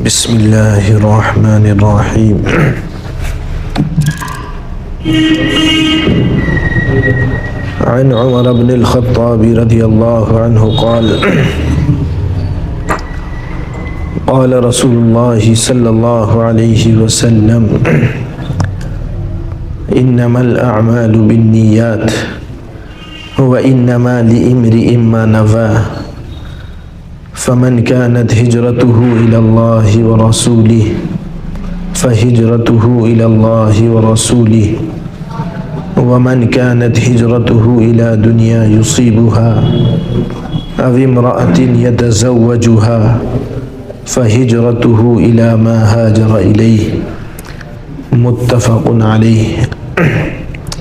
بسم اللہ الرحمن الرحیم عن عمر بن الخطاب رضی اللہ عنہ قال قال رسول اللہ صلی اللہ علیہ وسلم انما الاعمال بالنیات وانما لامرئ ما نوى فمن كانت هجرته إلى الله ورسوله فهجرته إلى الله ورسوله ومن كانت هجرته إلى دنيا يصيبها أو امرأة يتزوجها فهجرته إلى ما هاجر إليه متفق عليه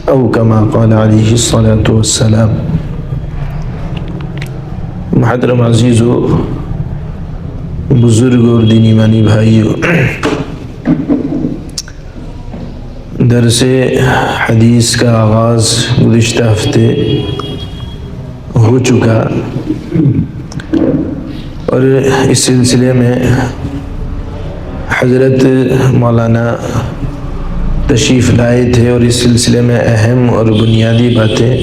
أو كما قال عليه الصلاة والسلام۔ محترم عزیزو، بزرگ اور دینی مانی بھائیو، درس حدیث کا آغاز گزشتہ ہفتے ہو چکا اور اس سلسلے میں حضرت مولانا تشریف لائے تھے اور اس سلسلے میں اہم اور بنیادی باتیں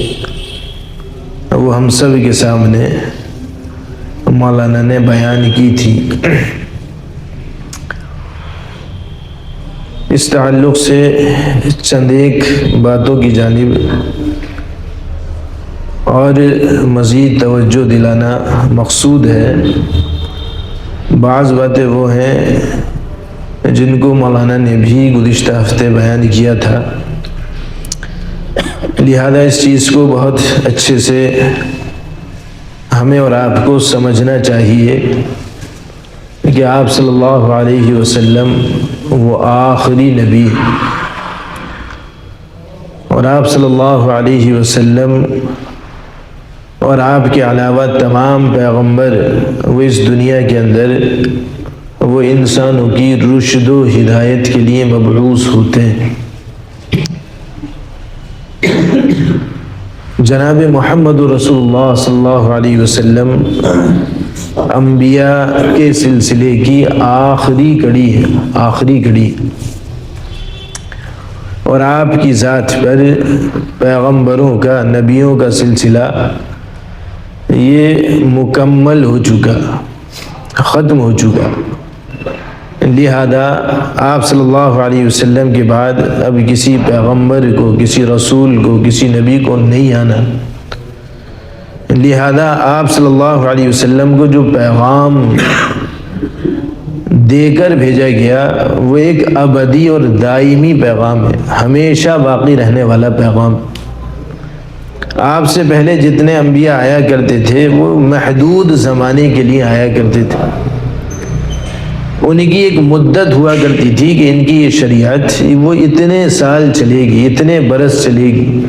وہ ہم سب کے سامنے مولانا نے بیان کی تھی۔ اس تعلق سے چند ایک باتوں کی جانب اور مزید توجہ دلانا مقصود ہے۔ بعض باتیں وہ ہیں جن کو مولانا نے بھی گزشتہ ہفتے بیان کیا تھا، لہذا اس چیز کو بہت اچھے سے ہمیں اور آپ کو سمجھنا چاہیے کہ آپ صلی اللہ علیہ وسلم وہ آخری نبی اور آپ صلی اللہ علیہ وسلم اور آپ کے علاوہ تمام پیغمبر وہ اس دنیا کے اندر وہ انسانوں کی رشد و ہدایت کے لیے مبعوث ہوتے ہیں۔ جناب محمد رسول اللہ صلی اللہ علیہ وسلم انبیاء کے سلسلے کی آخری کڑی اور آپ کی ذات پر پیغمبروں کا، نبیوں کا سلسلہ یہ مکمل ہو چکا، ختم ہو چکا۔ لہذا آپ صلی اللہ علیہ وسلم کے بعد اب کسی پیغمبر کو، کسی رسول کو، کسی نبی کو نہیں آنا۔ لہذا آپ صلی اللہ علیہ وسلم کو جو پیغام دے کر بھیجا گیا وہ ایک ابدی اور دائمی پیغام ہے، ہمیشہ باقی رہنے والا پیغام۔ آپ سے پہلے جتنے انبیاء آیا کرتے تھے وہ محدود زمانے کے لیے آیا کرتے تھے، ان کی ایک مدت ہوا کرتی تھی کہ ان کی یہ شریعت وہ اتنے سال چلے گی، اتنے برس چلے گی،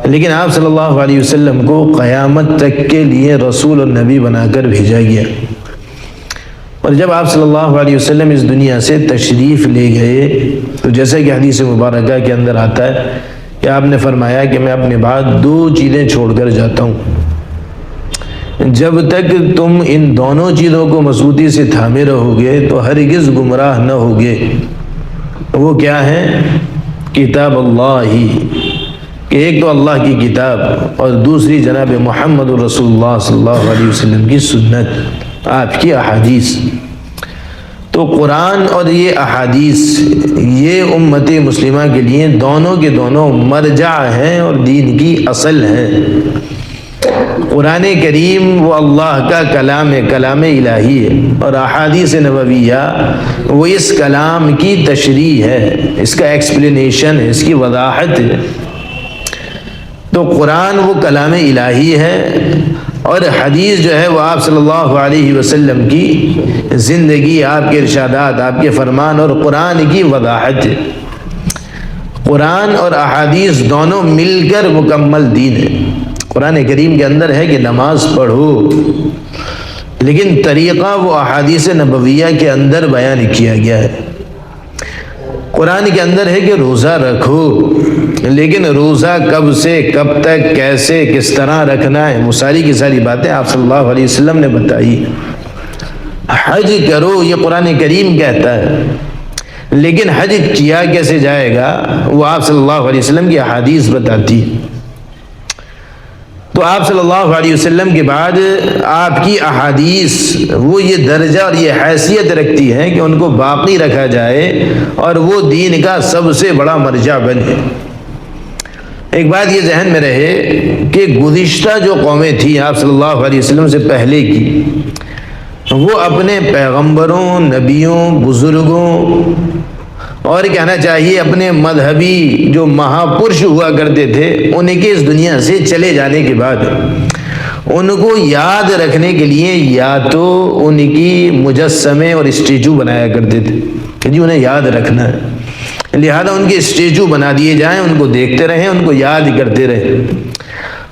لیکن آپ صلی اللہ علیہ وسلم کو قیامت تک کے لیے رسول اور نبی بنا کر بھیجا گیا۔ اور جب آپ صلی اللہ علیہ وسلم اس دنیا سے تشریف لے گئے تو جیسا کہ حدیث مبارکہ کے اندر آتا ہے کہ آپ نے فرمایا کہ میں اپنے بعد دو چیزیں چھوڑ کر جاتا ہوں، جب تک تم ان دونوں چیزوں کو مضبوطی سے تھامے رہو گے تو ہرگز گمراہ نہ ہوگے۔ وہ کیا ہے؟ کتاب اللہ ہی، کہ ایک تو اللہ کی کتاب اور دوسری جناب محمد رسول اللہ صلی اللہ علیہ وسلم کی سنت، آپ کی احادیث۔ تو قرآن اور یہ احادیث یہ امت مسلمہ کے لیے دونوں کے دونوں مرجع ہیں اور دین کی اصل ہیں۔ قرآن کریم وہ اللہ کا کلام ہے، کلام الہی ہے، اور احادیث نبویہ وہ اس کلام کی تشریح ہے، اس کا ایکسپلینیشن ہے، اس کی وضاحت ہے۔ تو قرآن وہ کلام الہی ہے اور حدیث جو ہے وہ آپ صلی اللہ علیہ وسلم کی زندگی، آپ کے ارشادات، آپ کے فرمان اور قرآن کی وضاحت ہے۔ قرآن اور احادیث دونوں مل کر مکمل دین ہے۔ قرآن کریم کے اندر ہے کہ نماز پڑھو، لیکن طریقہ وہ احادیث نبویہ کے اندر بیان کیا گیا ہے۔ قرآن کے اندر ہے کہ روزہ رکھو، لیکن روزہ کب سے کب تک، کیسے، کس طرح رکھنا ہے، وہ ساری کی ساری باتیں آپ صلی اللہ علیہ وسلم نے بتائی۔ حج کرو یہ قرآن کریم کہتا ہے، لیکن حج کیا کیسے جائے گا وہ آپ صلی اللہ علیہ وسلم کی احادیث بتاتی ہے۔ تو آپ صلی اللہ علیہ وسلم کے بعد آپ کی احادیث وہ یہ درجہ اور یہ حیثیت رکھتی ہیں کہ ان کو باقی رکھا جائے اور وہ دین کا سب سے بڑا مرجع بنے۔ ایک بات یہ ذہن میں رہے کہ گزشتہ جو قومیں تھیں آپ صلی اللہ علیہ وسلم سے پہلے کی، وہ اپنے پیغمبروں، نبیوں، بزرگوں اور کہنا چاہیے اپنے مذہبی جو مہاپرش ہوا کرتے تھے ان کے اس دنیا سے چلے جانے کے بعد ان کو یاد رکھنے کے لیے یا تو ان کی مجسمے اور اسٹیچو بنایا کرتے تھے کہ جی انہیں یاد رکھنا ہے، لہذا ان کے اسٹیچو بنا دیے جائیں، ان کو دیکھتے رہیں، ان کو یاد کرتے رہیں،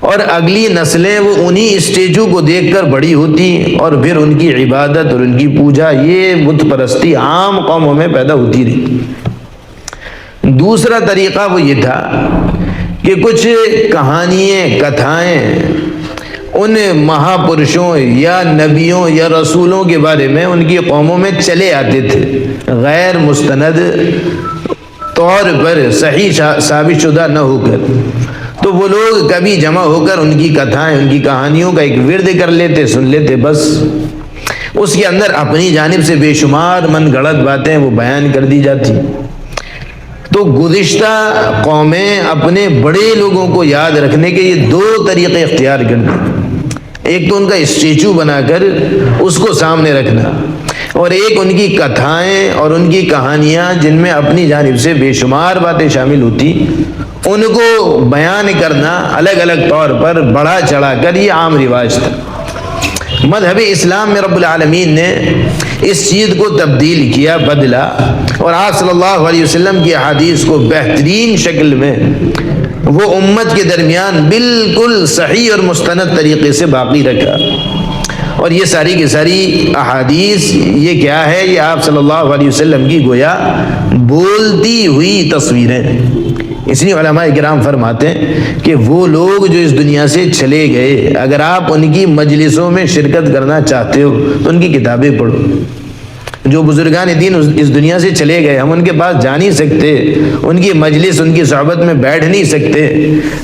اور اگلی نسلیں وہ انہی اسٹیچو کو دیکھ کر بڑی ہوتی اور پھر ان کی عبادت اور ان کی پوجا، یہ بت پرستی عام قوموں میں پیدا ہوتی رہی۔ دوسرا طریقہ وہ یہ تھا کہ کچھ کہانیاں، کتھائیں ان مہاپرشوں یا نبیوں یا رسولوں کے بارے میں ان کی قوموں میں چلے آتے تھے، غیر مستند طور پر صحیح ثابت شدہ نہ ہو کر، تو وہ لوگ کبھی جمع ہو کر ان کی کتھائیں، ان کی کہانیوں کا ایک ورد کر لیتے، سن لیتے، بس اس کے اندر اپنی جانب سے بے شمار من گھڑت باتیں وہ بیان کر دی جاتی۔ تو گزشتہ قومیں اپنے بڑے لوگوں کو یاد رکھنے کے یہ دو طریقے اختیار کرتے، ایک تو ان کا اسٹیچو بنا کر اس کو سامنے رکھنا، اور ایک ان کی کتھائیں اور ان کی کہانیاں جن میں اپنی جانب سے بے شمار باتیں شامل ہوتی ان کو بیان کرنا الگ الگ طور پر بڑھا چڑھا کر، یہ عام رواج تھا۔ مذہب اسلام میں رب العالمین نے اس چیز کو تبدیل کیا، بدلا، اور آپ صلی اللہ علیہ وسلم کی احادیث کو بہترین شکل میں وہ امت کے درمیان بالکل صحیح اور مستند طریقے سے باقی رکھا۔ اور یہ ساری کی ساری احادیث یہ کیا ہے؟ یہ آپ صلی اللہ علیہ وسلم کی گویا بولتی ہوئی تصویریں۔ اس لیے علماء کرام فرماتے ہیں کہ وہ لوگ جو اس دنیا سے چلے گئے، اگر آپ ان کی مجلسوں میں شرکت کرنا چاہتے ہو تو ان کی کتابیں پڑھو۔ جو بزرگان دین اس دنیا سے چلے گئے، ہم ان کے پاس جا نہیں سکتے، ان کی مجلس، ان کی صحبت میں بیٹھ نہیں سکتے،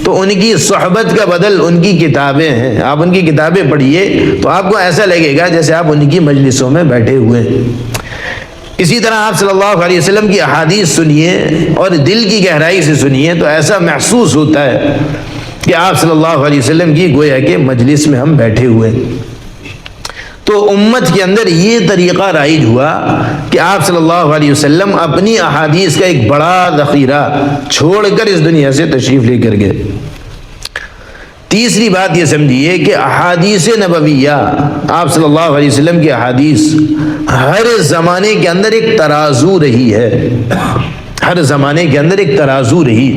تو ان کی صحبت کا بدل ان کی کتابیں ہیں۔ آپ ان کی کتابیں پڑھیے تو آپ کو ایسا لگے گا جیسے آپ ان کی مجلسوں میں بیٹھے ہوئے ہیں۔ اسی طرح آپ صلی اللہ علیہ وسلم کی احادیث سنیے اور دل کی گہرائی سے سنیے تو ایسا محسوس ہوتا ہے کہ آپ صلی اللہ علیہ وسلم کی گویا کہ مجلس میں ہم بیٹھے ہوئے ہیں۔ تو امت کے اندر یہ طریقہ رائج ہوا کہ آپ صلی اللہ علیہ وسلم اپنی احادیث کا ایک بڑا ذخیرہ چھوڑ کر اس دنیا سے تشریف لے کر گئے۔ تیسری بات یہ سمجھیے کہ احادیث نبویہ، آپ صلی اللہ علیہ وسلم کی احادیث ہر زمانے کے اندر ایک ترازو رہی ہے، ہر زمانے کے اندر ایک ترازو رہی،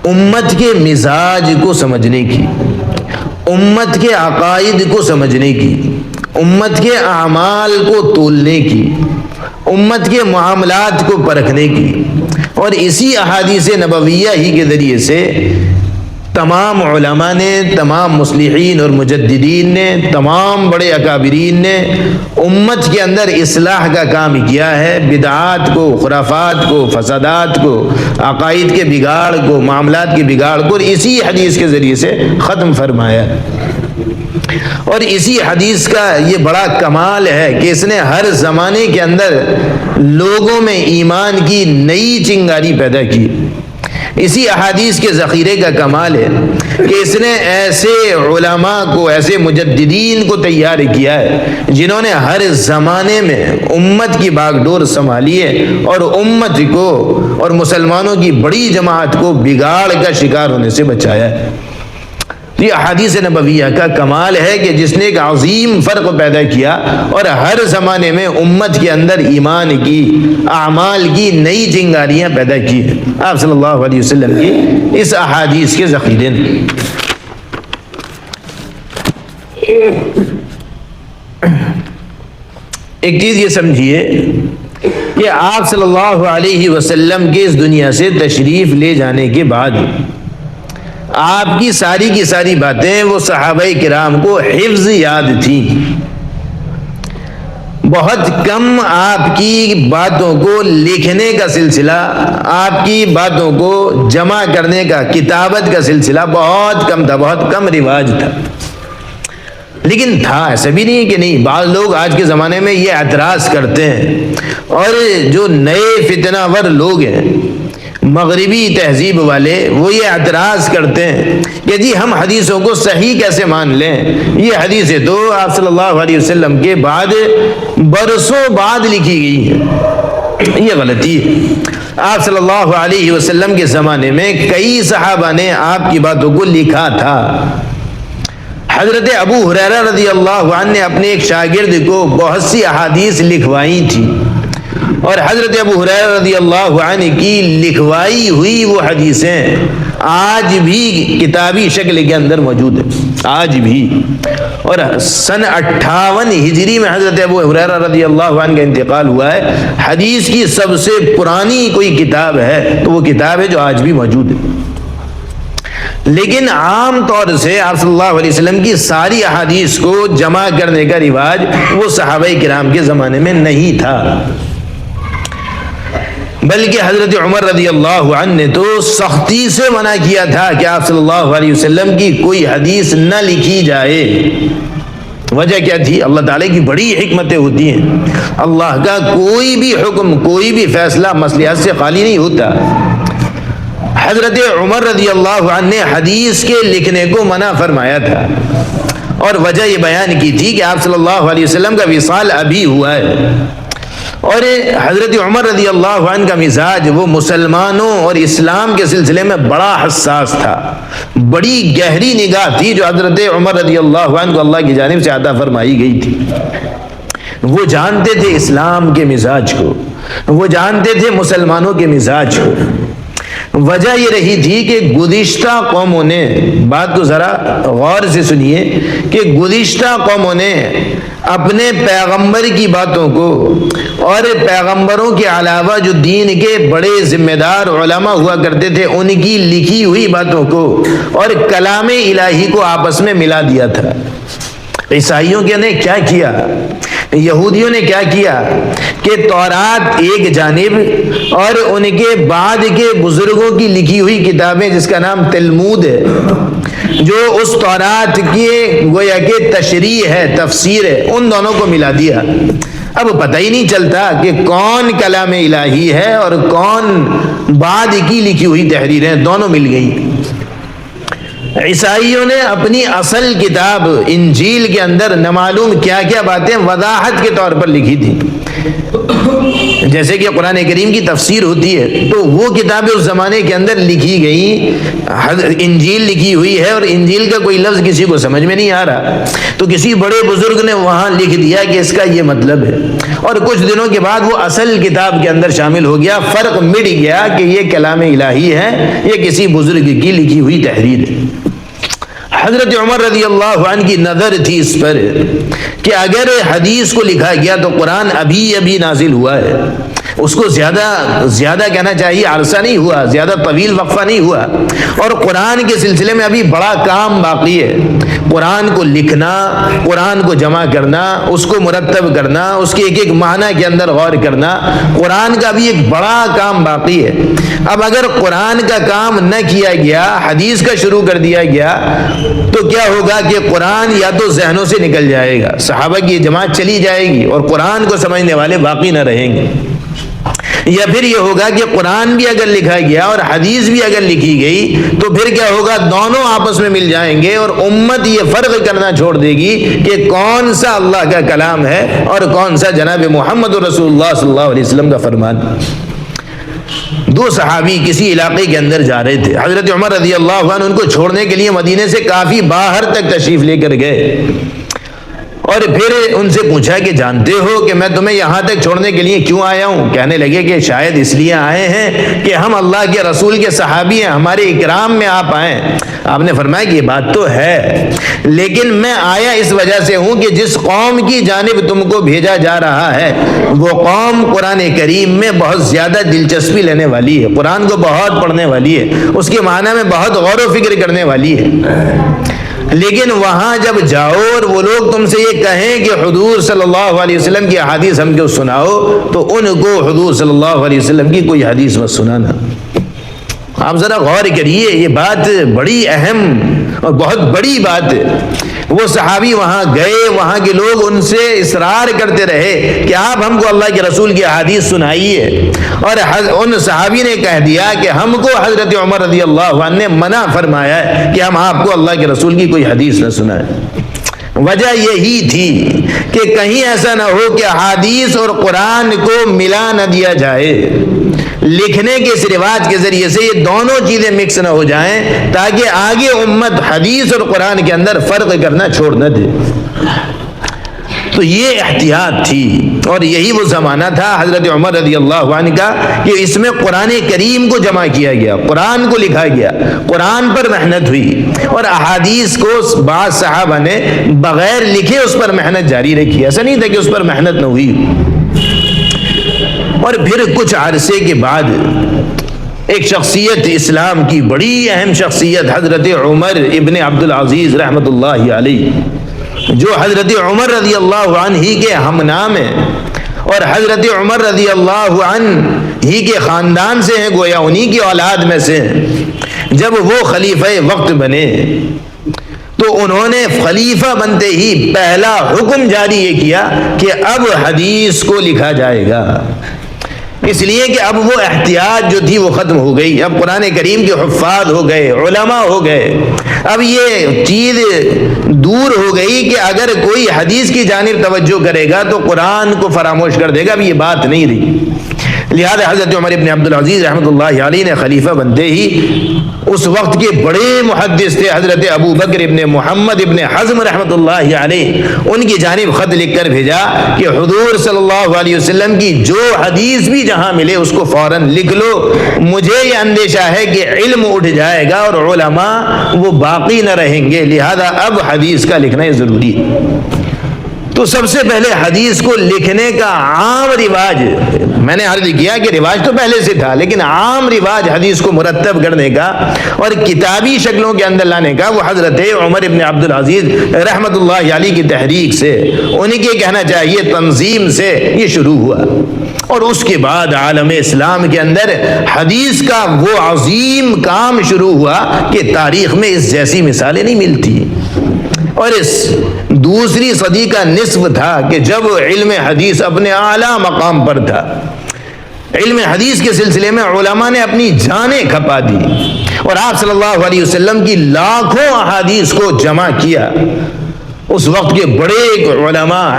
امت کے مزاج کو سمجھنے کی، امت کے عقائد کو سمجھنے کی، امت کے اعمال کو تولنے کی، امت کے معاملات کو پرکھنے کی، اور اسی احادیث نبویہ ہی کے ذریعے سے تمام علماء نے، تمام مصلحین اور مجددین نے، تمام بڑے اکابرین نے امت کے اندر اصلاح کا کام کیا ہے، بدعات کو، خرافات کو، فسادات کو، عقائد کے بگاڑ کو، معاملات کے بگاڑ کو اسی حدیث کے ذریعے سے ختم فرمایا۔ اور اسی حدیث کا یہ بڑا کمال ہے کہ اس نے ہر زمانے کے اندر لوگوں میں ایمان کی نئی چنگاری پیدا کی۔ اسی احادیث کے ذخیرے کا کمال ہے کہ اس نے ایسے علماء کو، ایسے مجددین کو تیار کیا ہے جنہوں نے ہر زمانے میں امت کی باغ ڈور سنبھالی ہے اور امت کو اور مسلمانوں کی بڑی جماعت کو بگاڑ کا شکار ہونے سے بچایا ہے۔ یہ احادیث نبویہ کا کمال ہے کہ جس نے ایک عظیم فرق پیدا کیا اور ہر زمانے میں امت کے اندر ایمان کی، اعمال کی نئی چنگاریاں پیدا کی ہیں آپ صلی اللہ علیہ وسلم کی اس احادیث کے ذخیرے نے۔ ایک چیز یہ سمجھیے کہ آپ صلی اللہ علیہ وسلم کے اس دنیا سے تشریف لے جانے کے بعد آپ کی ساری باتیں وہ صحابہ کرام کو حفظ یاد تھیں، بہت کم آپ کی باتوں کو لکھنے کا سلسلہ، آپ کی باتوں کو جمع کرنے کا، کتابت کا سلسلہ بہت کم تھا، بہت کم رواج تھا۔ لیکن تھا، ایسا بھی نہیں کہ نہیں۔ بعض لوگ آج کے زمانے میں یہ اعتراض کرتے ہیں، اور جو نئے فتنہ ور لوگ ہیں، مغربی تہذیب والے، وہ یہ اعتراض کرتے ہیں کہ جی ہم حدیثوں کو صحیح کیسے مان لیں، یہ حدیثیں تو آپ صلی اللہ علیہ وسلم کے بعد برسوں بعد لکھی گئی ہیں۔ یہ غلطی ہے۔ آپ صلی اللہ علیہ وسلم کے زمانے میں کئی صحابہ نے آپ کی باتوں کو لکھا تھا۔ حضرت ابو ہریرہ رضی اللہ عنہ نے اپنے ایک شاگرد کو بہت سی احادیث لکھوائی تھی، اور حضرت ابو ہریرہ رضی اللہ عنہ کی لکھوائی ہوئی وہ حدیثیں آج بھی کتابی شکل کے اندر موجود ہیں، آج بھی۔ اور سن 58 ہجری میں حضرت ابو ہریرہ رضی اللہ عنہ کا انتقال ہوا ہے۔ حدیث کی سب سے پرانی کوئی کتاب ہے تو وہ کتاب ہے جو آج بھی موجود ہے۔ لیکن عام طور سے آپ صلی اللہ علیہ وسلم کی ساری احادیث کو جمع کرنے کا رواج وہ صحابہ کرام کے زمانے میں نہیں تھا، بلکہ حضرت عمر رضی اللہ عنہ نے تو سختی سے منع کیا تھا کہ آپ صلی اللہ علیہ وسلم کی کوئی حدیث نہ لکھی جائے۔ وجہ کیا تھی؟ اللہ تعالیٰ کی بڑی حکمتیں ہوتی ہیں، اللہ کا کوئی بھی حکم، کوئی بھی فیصلہ مصلحت سے خالی نہیں ہوتا۔ حضرت عمر رضی اللہ عنہ نے حدیث کے لکھنے کو منع فرمایا تھا، اور وجہ یہ بیان کی تھی کہ آپ صلی اللہ علیہ وسلم کا وصال ابھی ہوا ہے، اور حضرت عمر رضی اللہ عنہ کا مزاج وہ مسلمانوں اور اسلام کے سلسلے میں بڑا حساس تھا، بڑی گہری نگاہ تھی جو حضرت عمر رضی اللہ عنہ کو اللہ کی جانب سے عطا فرمائی گئی تھی۔ وہ جانتے تھے اسلام کے مزاج کو، وہ جانتے تھے مسلمانوں کے مزاج کو۔ وجہ یہ رہی تھی کہ گزشتہ قوموں نے، بات کو ذرا غور سے سنیے، کہ گزشتہ قوموں نے اپنے پیغمبر کی باتوں کو اور پیغمبروں کے علاوہ جو دین کے بڑے ذمہ دار علماء ہوا کرتے تھے ان کی لکھی ہوئی باتوں کو اور کلام الہی کو آپس میں ملا دیا تھا۔ عیسائیوں نے کیا کیا، یہودیوں نے کیا کیا کہ تورات ایک جانب اور ان کے بعد کے بزرگوں کی لکھی ہوئی کتابیں جس کا نام تلمود ہے، جو اس تورات کی گویا کہ تشریح ہے، تفسیر ہے، ان دونوں کو ملا دیا۔ اب پتہ ہی نہیں چلتا کہ کون کلام الہی ہے اور کون بعد کی لکھی ہوئی تحریریں، دونوں مل گئی۔ عیسائیوں نے اپنی اصل کتاب انجیل کے اندر نامعلوم کیا کیا باتیں وضاحت کے طور پر لکھی تھی، جیسے کہ قرآن کریم کی تفسیر ہوتی ہے تو وہ کتابیں اس زمانے کے اندر لکھی گئی۔ انجیل لکھی ہوئی ہے اور انجیل کا کوئی لفظ کسی کو سمجھ میں نہیں آ رہا تو کسی بڑے بزرگ نے وہاں لکھ دیا کہ اس کا یہ مطلب ہے، اور کچھ دنوں کے بعد وہ اصل کتاب کے اندر شامل ہو گیا، فرق مٹ گیا کہ یہ کلام الہی ہے، یہ کسی بزرگ کی لکھی ہوئی تحریر ہے۔ حضرت عمر رضی اللہ عنہ کی نظر تھی اس پر کہ اگر حدیث کو لکھا گیا تو قرآن ابھی نازل ہوا ہے، اس کو زیادہ کہنا چاہیے عرصہ نہیں ہوا، زیادہ طویل وقفہ نہیں ہوا، اور قرآن کے سلسلے میں ابھی بڑا کام باقی ہے۔ قرآن کو لکھنا، قرآن کو جمع کرنا، اس کو مرتب کرنا، اس کے ایک ایک معنی کے اندر غور کرنا، قرآن کا بھی ایک بڑا کام باقی ہے۔ اب اگر قرآن کا کام نہ کیا گیا، حدیث کا شروع کر دیا گیا تو کیا ہوگا کہ قرآن یا تو ذہنوں سے نکل جائے گا، صحابہ کی جماعت چلی جائے گی اور قرآن کو سمجھنے والے باقی نہ رہیں گے، یا پھر یہ ہوگا کہ قرآن بھی اگر لکھا گیا اور حدیث بھی اگر لکھی گئی تو پھر کیا ہوگا، دونوں آپس میں مل جائیں گے اور امت یہ فرق کرنا چھوڑ دے گی کہ کون سا اللہ کا کلام ہے اور کون سا جناب محمد رسول اللہ صلی اللہ علیہ وسلم کا فرمان۔ دو صحابی کسی علاقے کے اندر جا رہے تھے، حضرت عمر رضی اللہ عنہ ان کو چھوڑنے کے لیے مدینے سے کافی باہر تک تشریف لے کر گئے، اور پھر ان سے پوچھا کہ جانتے ہو کہ میں تمہیں یہاں تک چھوڑنے کے لیے کیوں آیا ہوں؟ کہنے لگے کہ شاید اس لیے آئے ہیں کہ ہم اللہ کے رسول کے صحابی ہیں، ہمارے اکرام میں آپ آئیں۔ آپ نے فرمایا کہ یہ بات تو ہے، لیکن میں آیا اس وجہ سے ہوں کہ جس قوم کی جانب تم کو بھیجا جا رہا ہے وہ قوم قرآن کریم میں بہت زیادہ دلچسپی لینے والی ہے، قرآن کو بہت پڑھنے والی ہے، اس کے معنی میں بہت غور و فکر کرنے والی ہے۔ لیکن وہاں جب جاؤ اور وہ لوگ تم سے یہ کہیں کہ حضور صلی اللہ علیہ وسلم کی احادیث ہم کو سناؤ، تو ان کو حضور صلی اللہ علیہ وسلم کی کوئی حدیث مت سنانا۔ آپ ذرا غور کریے، یہ بات بڑی اہم اور بہت بڑی بات ہے۔ وہ صحابی وہاں گئے، وہاں کے لوگ ان سے اصرار کرتے رہے کہ آپ ہم کو اللہ کے رسول کی احادیث سنائیے، اور ان صحابی نے کہہ دیا کہ ہم کو حضرت عمر رضی اللہ عنہ نے منع فرمایا ہے کہ ہم آپ کو اللہ کے رسول کی کوئی حدیث نہ سنائیں۔ وجہ یہی تھی کہ کہیں ایسا نہ ہو کہ احادیث اور قرآن کو ملا نہ دیا جائے، لکھنے کے اس رواج کے ذریعے سے یہ دونوں چیزیں مکس نہ ہو جائیں، تاکہ آگے امت حدیث اور قرآن کے اندر فرق کرنا چھوڑ نہ دے۔ تو یہ احتیاط تھی، اور یہی وہ زمانہ تھا حضرت عمر رضی اللہ عنہ کا کہ اس میں قرآن کریم کو جمع کیا گیا، قرآن کو لکھا گیا، قرآن پر محنت ہوئی، اور احادیث کو بعض صحابہ نے بغیر لکھے اس پر محنت جاری رکھی۔ ایسا نہیں تھا کہ اس پر محنت نہ ہوئی۔ اور پھر کچھ عرصے کے بعد ایک شخصیت، اسلام کی بڑی اہم شخصیت، حضرت عمر ابن عبد العزیز رحمۃ اللہ علیہ، جو حضرت عمر رضی اللہ عنہ ہی کے ہم نام ہیں، اور حضرت عمر رضی اللہ عنہ ہی کے خاندان سے ہیں، گویا انہی کی اولاد میں سے ہیں۔ جب وہ خلیفہ وقت بنے تو انہوں نے خلیفہ بنتے ہی پہلا حکم جاری یہ کیا کہ اب حدیث کو لکھا جائے گا، اس لیے کہ اب وہ احتیاط جو تھی وہ ختم ہو گئی۔ اب قرآن کریم کے حفاظ ہو گئے، علماء ہو گئے، اب یہ چیز دور ہو گئی کہ اگر کوئی حدیث کی جانب توجہ کرے گا تو قرآن کو فراموش کر دے گا، اب یہ بات نہیں رہی۔ لہذا حضرت عمر ابن عبد العزیز رحمۃ اللہ علیہ نے خلیفہ بنتے ہی اس وقت کے بڑے محدث تھے حضرت ابو بکر ابن محمد ابن حزم رحمۃ اللہ علیہ، ان کی جانب خط لکھ کر بھیجا کہ حضور صلی اللہ علیہ وسلم کی جو حدیث بھی جہاں ملے اس کو فوراً لکھ لو، مجھے یہ اندیشہ ہے کہ علم اٹھ جائے گا اور علماء وہ باقی نہ رہیں گے، لہذا اب حدیث کا لکھنا ضروری ہے۔ تو سب سے پہلے حدیث کو لکھنے کا عام رواج، میں نے عرض کیا کہ رواج تو پہلے سے تھا، لیکن عام رواج حدیث کو مرتب کرنے کا اور کتابی شکلوں کے اندر لانے کا وہ حضرت عمر ابن عبد العزیز رحمۃ اللہ علیہ کی تحریک سے، انہی کے کہنا چاہیے تنظیم سے یہ شروع ہوا۔ اور اس کے بعد عالم اسلام کے اندر حدیث کا وہ عظیم کام شروع ہوا کہ تاریخ میں اس جیسی مثالیں نہیں ملتی۔ اور اس دوسری صدی کا نصف تھا کہ جب علم حدیث اپنے اعلیٰ مقام پر تھا، علم حدیث کے سلسلے میں علماء نے اپنی جانیں کھپا دی، اور آپ صلی اللہ علیہ وسلم کی لاکھوں احادیث کو جمع کیا۔ اس وقت کے بڑے علماء،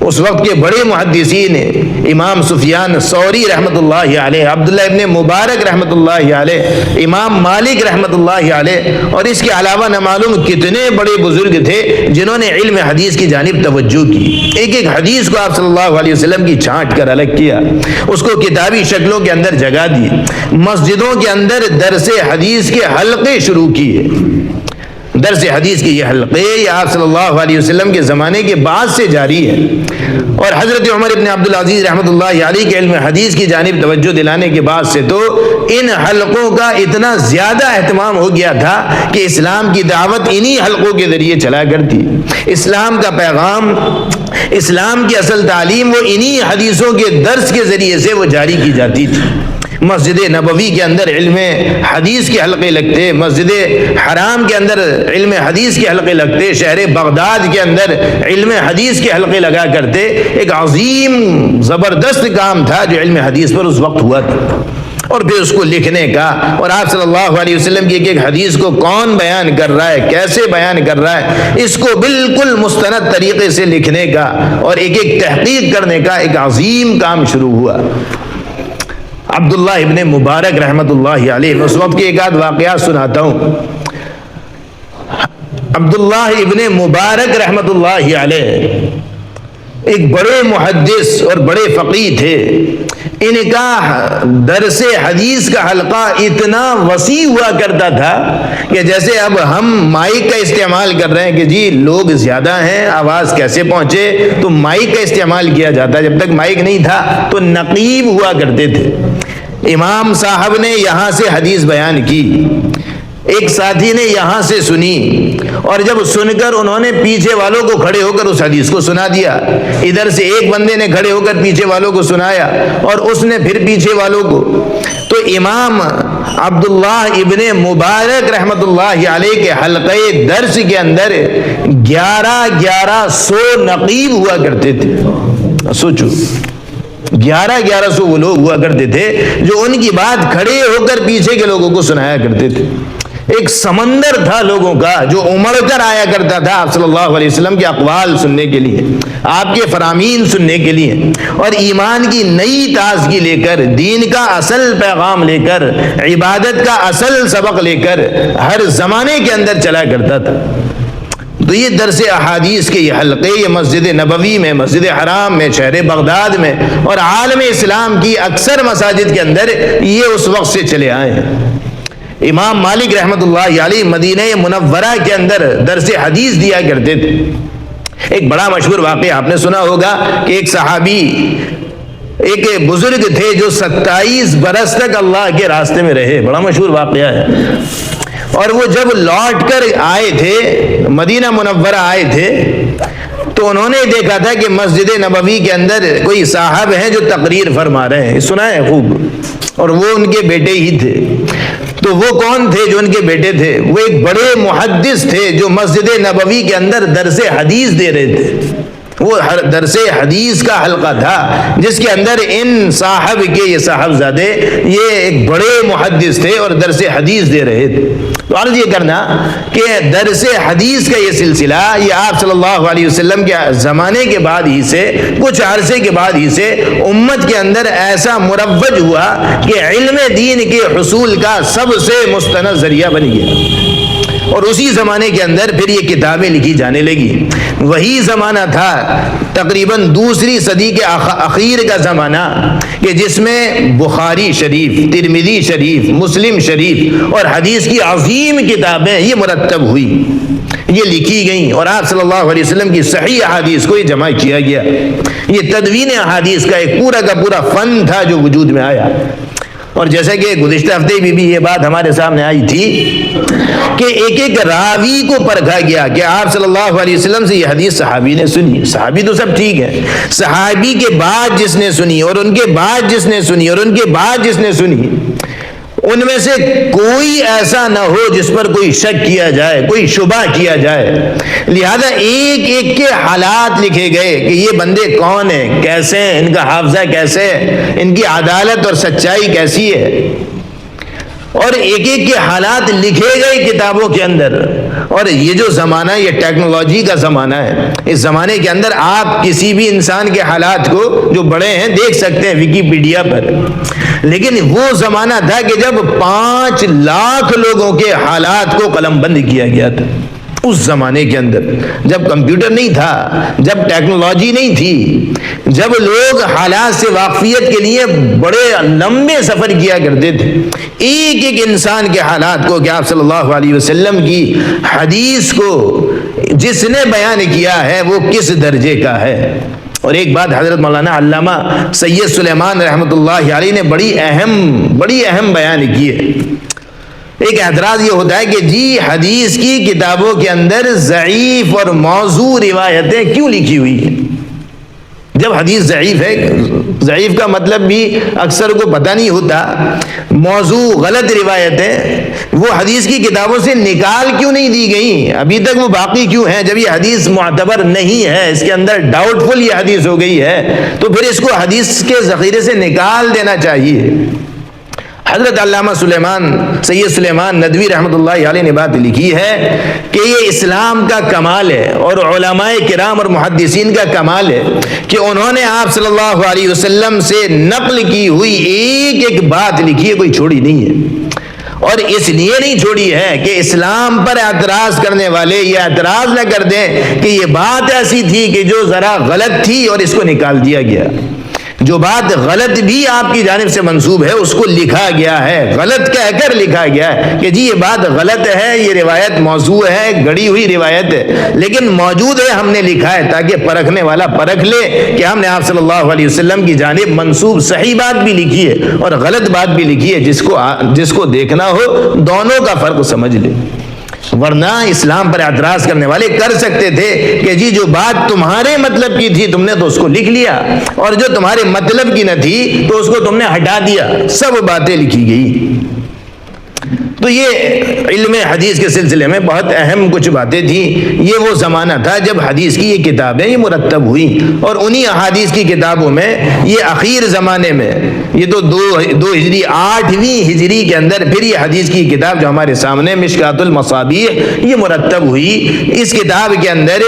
اس وقت کے بڑے محدثین، امام سفیان ثوری رحمۃ اللہ علیہ، عبداللہ ابن مبارک رحمۃ اللہ علیہ، امام مالک رحمۃ اللہ علیہ، اور اس کے علاوہ نہ معلوم کتنے بڑے بزرگ تھے جنہوں نے علم حدیث کی جانب توجہ کی۔ ایک ایک حدیث کو آپ صلی اللہ علیہ وسلم کی چھانٹ کر الگ کیا، اس کو کتابی شکلوں کے اندر جگہ دی، مسجدوں کے اندر درس حدیث کے حلقے شروع کیے۔ درس حدیث کے یہ حلقے یہ آپ صلی اللہ علیہ وسلم کے زمانے کے بعد سے جاری ہے، اور حضرت عمر ابن عبد العزیز رحمۃ اللہ علیہ کے علم حدیث کی جانب توجہ دلانے کے بعد سے تو ان حلقوں کا اتنا زیادہ اہتمام ہو گیا تھا کہ اسلام کی دعوت انہی حلقوں کے ذریعے چلا کرتی۔ اسلام کا پیغام، اسلام کی اصل تعلیم وہ انہی حدیثوں کے درس کے ذریعے سے وہ جاری کی جاتی تھی۔ مسجد نبوی کے اندر علم حدیث کے حلقے لگتے، مسجد حرام کے اندر علم حدیث کے حلقے لگتے، شہر بغداد کے اندر علم حدیث کے حلقے لگا کرتے۔ ایک عظیم زبردست کام تھا جو علم حدیث پر اس وقت ہوا تھا، اور پھر اس کو لکھنے کا، اور آپ صلی اللہ علیہ وسلم کی ایک ایک حدیث کو کون بیان کر رہا ہے، کیسے بیان کر رہا ہے، اس کو بالکل مستند طریقے سے لکھنے کا اور ایک ایک تحقیق کرنے کا ایک عظیم کام شروع ہوا۔ عبداللہ ابن مبارک رحمۃ اللہ علیہ، میں اس وقت کے ایک آدھ واقعات سناتا ہوں۔ عبداللہ ابن مبارک رحمۃ اللہ علیہ ایک بڑے محدث اور بڑے فقیہ تھے۔ ان کا درس حدیث کا حلقہ اتنا وسیع ہوا کرتا تھا کہ جیسے اب ہم مائک کا استعمال کر رہے ہیں کہ جی لوگ زیادہ ہیں، آواز کیسے پہنچے، تو مائک کا استعمال کیا جاتا۔ جب تک مائک نہیں تھا تو نقیب ہوا کرتے تھے۔ امام صاحب نے یہاں سے حدیث بیان کی، ایک ساتھی نے یہاں سے سنی اور جب سن کر انہوں نے پیچھے والوں کو کھڑے ہو کر اس حدیث کو سنا دیا. ادھر سے ایک بندے نے کھڑے ہو کر پیچھے والوں کو سنایا اور اس نے پھر پیچھے والوں کو. تو امام عبداللہ ابن مبارک رحمت اللہ علیہ کے حلقے درس کے اندر 1100 نقیب ہوا کرتے تھے. سوچو 1100 وہ لوگ ہوا کرتے تھے جو ان کی بات کھڑے ہو کر پیچھے کے لوگوں کو سنایا کرتے تھے. ایک سمندر تھا لوگوں کا جو امڑ کر آیا کرتا تھا آپ صلی اللہ علیہ وسلم کے اقوال سننے کے لیے, آپ کے فرامین سننے کے لیے, اور ایمان کی نئی تازگی لے کر, دین کا اصل پیغام لے کر, عبادت کا اصل سبق لے کر ہر زمانے کے اندر چلا کرتا تھا. تو یہ درس احادیث کے یہ حلقے یہ مسجد نبوی میں, مسجد حرام میں, شہر بغداد میں اور عالم اسلام کی اکثر مساجد کے اندر یہ اس وقت سے چلے آئے ہیں. امام مالک رحمت اللہ علیہ مدینہ منورہ کے اندر درس حدیث دیا کرتے تھے. ایک بڑا مشہور واقعہ آپ نے سنا ہوگا کہ ایک صحابی, ایک بزرگ تھے جو 27 برس تک اللہ کے راستے میں رہے. بڑا مشہور واقعہ ہے. اور وہ جب لوٹ کر آئے تھے, مدینہ منورہ آئے تھے, تو انہوں نے دیکھا تھا کہ مسجد نبوی کے اندر کوئی صاحب ہیں جو تقریر فرما رہے ہیں. سنا ہے خوب. اور وہ ان کے بیٹے ہی تھے. تو وہ کون تھے جو ان کے بیٹے تھے؟ وہ ایک بڑے محدث تھے جو مسجد نبوی کے اندر درس حدیث دے رہے تھے. وہ درس حدیث کا حلقہ تھا جس کے اندر ان صاحب کے, یہ صاحبزادے, یہ ایک بڑے محدث تھے اور درس حدیث دے رہے تھے. تو عرض یہ کرنا کہ درس حدیث کا یہ سلسلہ یہ آپ صلی اللہ علیہ وسلم کے زمانے کے بعد ہی سے, کچھ عرصے کے بعد ہی سے امت کے اندر ایسا مروج ہوا کہ علم دین کے حصول کا سب سے مستند ذریعہ بن گیا. اور اسی زمانے کے اندر پھر یہ کتابیں لکھی جانے لگی. وہی زمانہ تھا تقریباً دوسری صدی کے اخیر کا زمانہ کہ جس میں بخاری شریف, ترمذی شریف, مسلم شریف اور حدیث کی عظیم کتابیں یہ مرتب ہوئی, یہ لکھی گئیں, اور آپ صلی اللہ علیہ وسلم کی صحیح احادیث کو یہ جمع کیا گیا. یہ تدوین احادیث کا ایک پورا کا پورا فن تھا جو وجود میں آیا. اور جیسا کہ گزشتہ ہفتے بھی یہ بات ہمارے سامنے آئی تھی کہ ایک ایک راوی کو پرکھا گیا کہ آپ صلی اللہ علیہ وسلم سے یہ حدیث صحابی نے سنی. صحابی تو سب ٹھیک ہے, صحابی کے بعد جس نے سنی اور ان کے بعد جس نے سنی اور ان کے بعد جس نے سنی, ان میں سے کوئی ایسا نہ ہو جس پر کوئی شک کیا جائے, کوئی شبہ کیا جائے. لہذا ایک ایک کے حالات لکھے گئے کہ یہ بندے کون ہیں, کیسے ہیں, ان کا حافظہ کیسے ہے, ان کی عدالت اور سچائی کیسی ہے, اور ایک ایک کے حالات لکھے گئے کتابوں کے اندر. اور یہ جو زمانہ, یہ ٹیکنالوجی کا زمانہ ہے, اس زمانے کے اندر آپ کسی بھی انسان کے حالات کو جو بڑے ہیں دیکھ سکتے ہیں ویکیپیڈیا پر. لیکن وہ زمانہ تھا کہ جب 5 لاکھ لوگوں کے حالات کو قلم بند کیا گیا تھا. اس زمانے کے اندر جب کمپیوٹر نہیں تھا, جب ٹیکنالوجی نہیں تھی, جب لوگ حالات سے واقفیت کے لیے بڑے لمبے سفر کیا کرتے تھے, ایک ایک انسان کے حالات کو کہ آپ صلی اللہ علیہ وسلم کی حدیث کو جس نے بیان کیا ہے وہ کس درجے کا ہے. اور ایک بات حضرت مولانا علامہ سید سلیمان رحمۃ اللہ علیہ نے بڑی اہم بیان کی ہے. ایک اعتراض یہ ہوتا ہے کہ جی حدیث کی کتابوں کے اندر ضعیف اور موضوع روایتیں کیوں لکھی ہوئی ہیں؟ جب حدیث ضعیف ہے, ضعیف کا مطلب بھی اکثر کو پتہ نہیں ہوتا, موضوع غلط روایتیں وہ حدیث کی کتابوں سے نکال کیوں نہیں دی گئیں, ابھی تک وہ باقی کیوں ہیں؟ جب یہ حدیث معتبر نہیں ہے, اس کے اندر ڈاؤٹ فل یہ حدیث ہو گئی ہے, تو پھر اس کو حدیث کے ذخیرے سے نکال دینا چاہیے. حضرت علامہ سید سلیمان ندوی رحمۃ اللہ علیہ نے بات لکھی ہے کہ یہ اسلام کا کمال ہے اور علماء کرام اور محدثین کا کمال ہے کہ انہوں نے آپ صلی اللہ علیہ وسلم سے نقل کی ہوئی ایک ایک بات لکھی ہے, کوئی چھوڑی نہیں ہے. اور اس لیے نہیں چھوڑی ہے کہ اسلام پر اعتراض کرنے والے یہ اعتراض نہ کر دیں کہ یہ بات ایسی تھی کہ جو ذرا غلط تھی اور اس کو نکال دیا گیا. جو بات غلط بھی آپ کی جانب سے منسوب ہے اس کو لکھا گیا ہے، غلط کہہ کر لکھا گیا ہے کہ جی یہ بات غلط ہے، یہ روایت موضوع ہے، گڑی ہوئی روایت ہے، لیکن موجود ہے، ہم نے لکھا ہے تاکہ پرکھنے والا پرکھ لے کہ ہم نے آپ صلی اللہ علیہ وسلم کی جانب منسوب صحیح بات بھی لکھی ہے اور غلط بات بھی لکھی ہے، جس کو دیکھنا ہو دونوں کا فرق سمجھ لے۔ ورنہ اسلام پر اعتراض کرنے والے کر سکتے تھے کہ جی جو بات تمہارے مطلب کی تھی تم نے تو اس کو لکھ لیا، اور جو تمہارے مطلب کی نہ تھی تو اس کو تم نے ہٹا دیا، سب باتیں لکھی گئی۔ تو یہ علم حدیث کے سلسلے میں بہت اہم کچھ باتیں تھیں۔ یہ وہ زمانہ تھا جب حدیث کی یہ کتابیں یہ مرتب ہوئی، اور انہی احادیث کی کتابوں میں یہ اخیر زمانے میں، یہ تو دو ہجری 8ویں ہجری کے اندر پھر یہ حدیث کی کتاب جو ہمارے سامنے مشکات المصابیح یہ مرتب ہوئی۔ اس کتاب کے اندر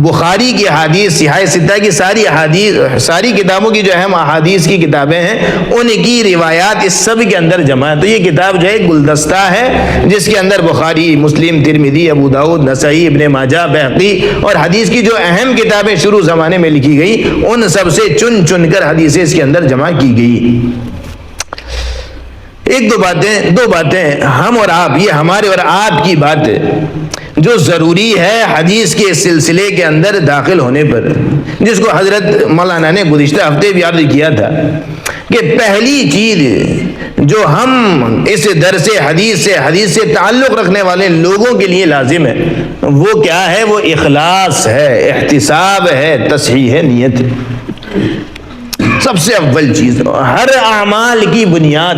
بخاری کی احادیث، صحیح ستہ کی ساری احادیث، ساری کتابوں کی جو اہم احادیث کی کتابیں ہیں ان کی روایات اس سب کے اندر جمع ہے۔ تو یہ کتاب جو ہے گلدستہ ہے جس کے اندر بخاری، مسلم، ترمذی، ابو داؤد، نسائی، ابن ماجہ، بہقی اور حدیث کی جو اہم کتابیں شروع زمانے میں لکھی گئی ان سب سے چن چن کر حدیثیں اس کے اندر جمع کی گئی۔ دو باتیں ہم اور آپ، یہ ہمارے اور آپ کی بات جو ضروری ہے حدیث کے سلسلے کے اندر داخل ہونے پر، جس کو حضرت مولانا نے گزشتہ ہفتے بھی عرض کیا تھا کہ پہلی چیز جو ہم اس درس حدیث سے تعلق رکھنے والے لوگوں کے لیے لازم ہے وہ کیا ہے؟ وہ اخلاص ہے، احتساب ہے، تصحیح ہے نیت ہے۔ سب سے اول چیز ہر اعمال کی بنیاد۔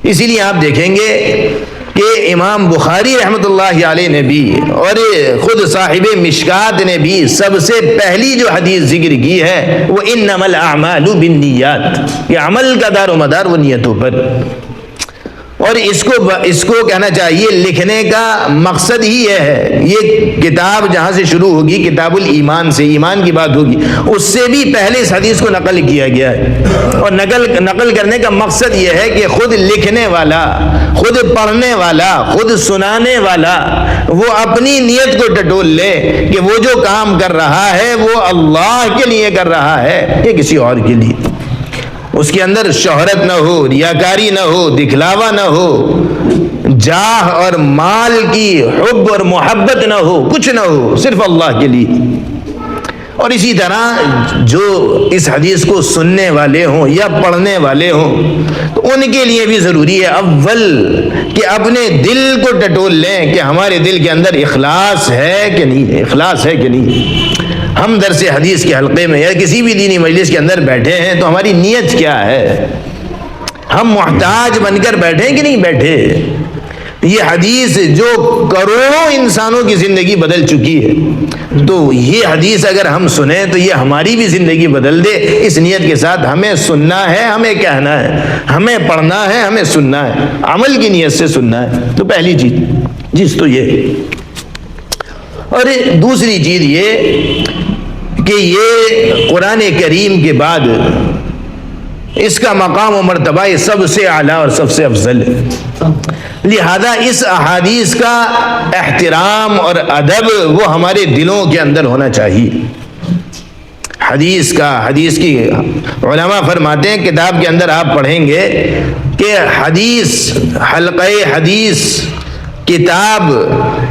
اسی لیے آپ دیکھیں گے کہ امام بخاری رحمۃ اللہ علیہ نے بھی اور خود صاحب مشکات نے بھی سب سے پہلی جو حدیث ذکر کی ہے وہ انما الاعمال بالنیات، یہ عمل کا دار و مدار وہ نیتوں پر۔ اور اس کو کہنا چاہیے لکھنے کا مقصد ہی یہ ہے، یہ کتاب جہاں سے شروع ہوگی کتاب الایمان سے، ایمان کی بات ہوگی، اس سے بھی پہلے اس حدیث کو نقل کیا گیا ہے، اور نقل کرنے کا مقصد یہ ہے کہ خود لکھنے والا، خود پڑھنے والا، خود سنانے والا وہ اپنی نیت کو ٹٹول لے کہ وہ جو کام کر رہا ہے وہ اللہ کے لیے کر رہا ہے یا کسی اور کے لیے۔ اس کے اندر شہرت نہ ہو، ریاکاری نہ ہو، دکھلاوا نہ ہو، جاہ اور مال کی حب اور محبت نہ ہو، کچھ نہ ہو، صرف اللہ کے لیے۔ اور اسی طرح جو اس حدیث کو سننے والے ہوں یا پڑھنے والے ہوں تو ان کے لیے بھی ضروری ہے اول کہ اپنے دل کو ٹٹول لیں کہ ہمارے دل کے اندر اخلاص ہے کہ نہیں، اخلاص ہے کہ نہیں۔ ہم درس حدیث کے حلقے میں یا کسی بھی دینی مجلس کے اندر بیٹھے ہیں تو ہماری نیت کیا ہے؟ ہم محتاج بن کر بیٹھے کہ نہیں بیٹھے؟ یہ حدیث جو کروڑوں انسانوں کی زندگی بدل چکی ہے، تو یہ حدیث اگر ہم سنیں تو یہ ہماری بھی زندگی بدل دے۔ اس نیت کے ساتھ ہمیں سننا ہے، ہمیں کہنا ہے، ہمیں پڑھنا ہے، ہمیں سننا ہے، عمل کی نیت سے سننا ہے۔ تو پہلی چیز تو یہ۔ اور دوسری چیز یہ کہ یہ قرآن کریم کے بعد اس کا مقام و مرتبہ یہ سب سے اعلیٰ اور سب سے افضل ہے، لہذا اس احادیث کا احترام اور ادب وہ ہمارے دلوں کے اندر ہونا چاہیے۔ حدیث کی علماء فرماتے ہیں، کتاب کے اندر آپ پڑھیں گے کہ حدیث، حلقہ حدیث کتاب،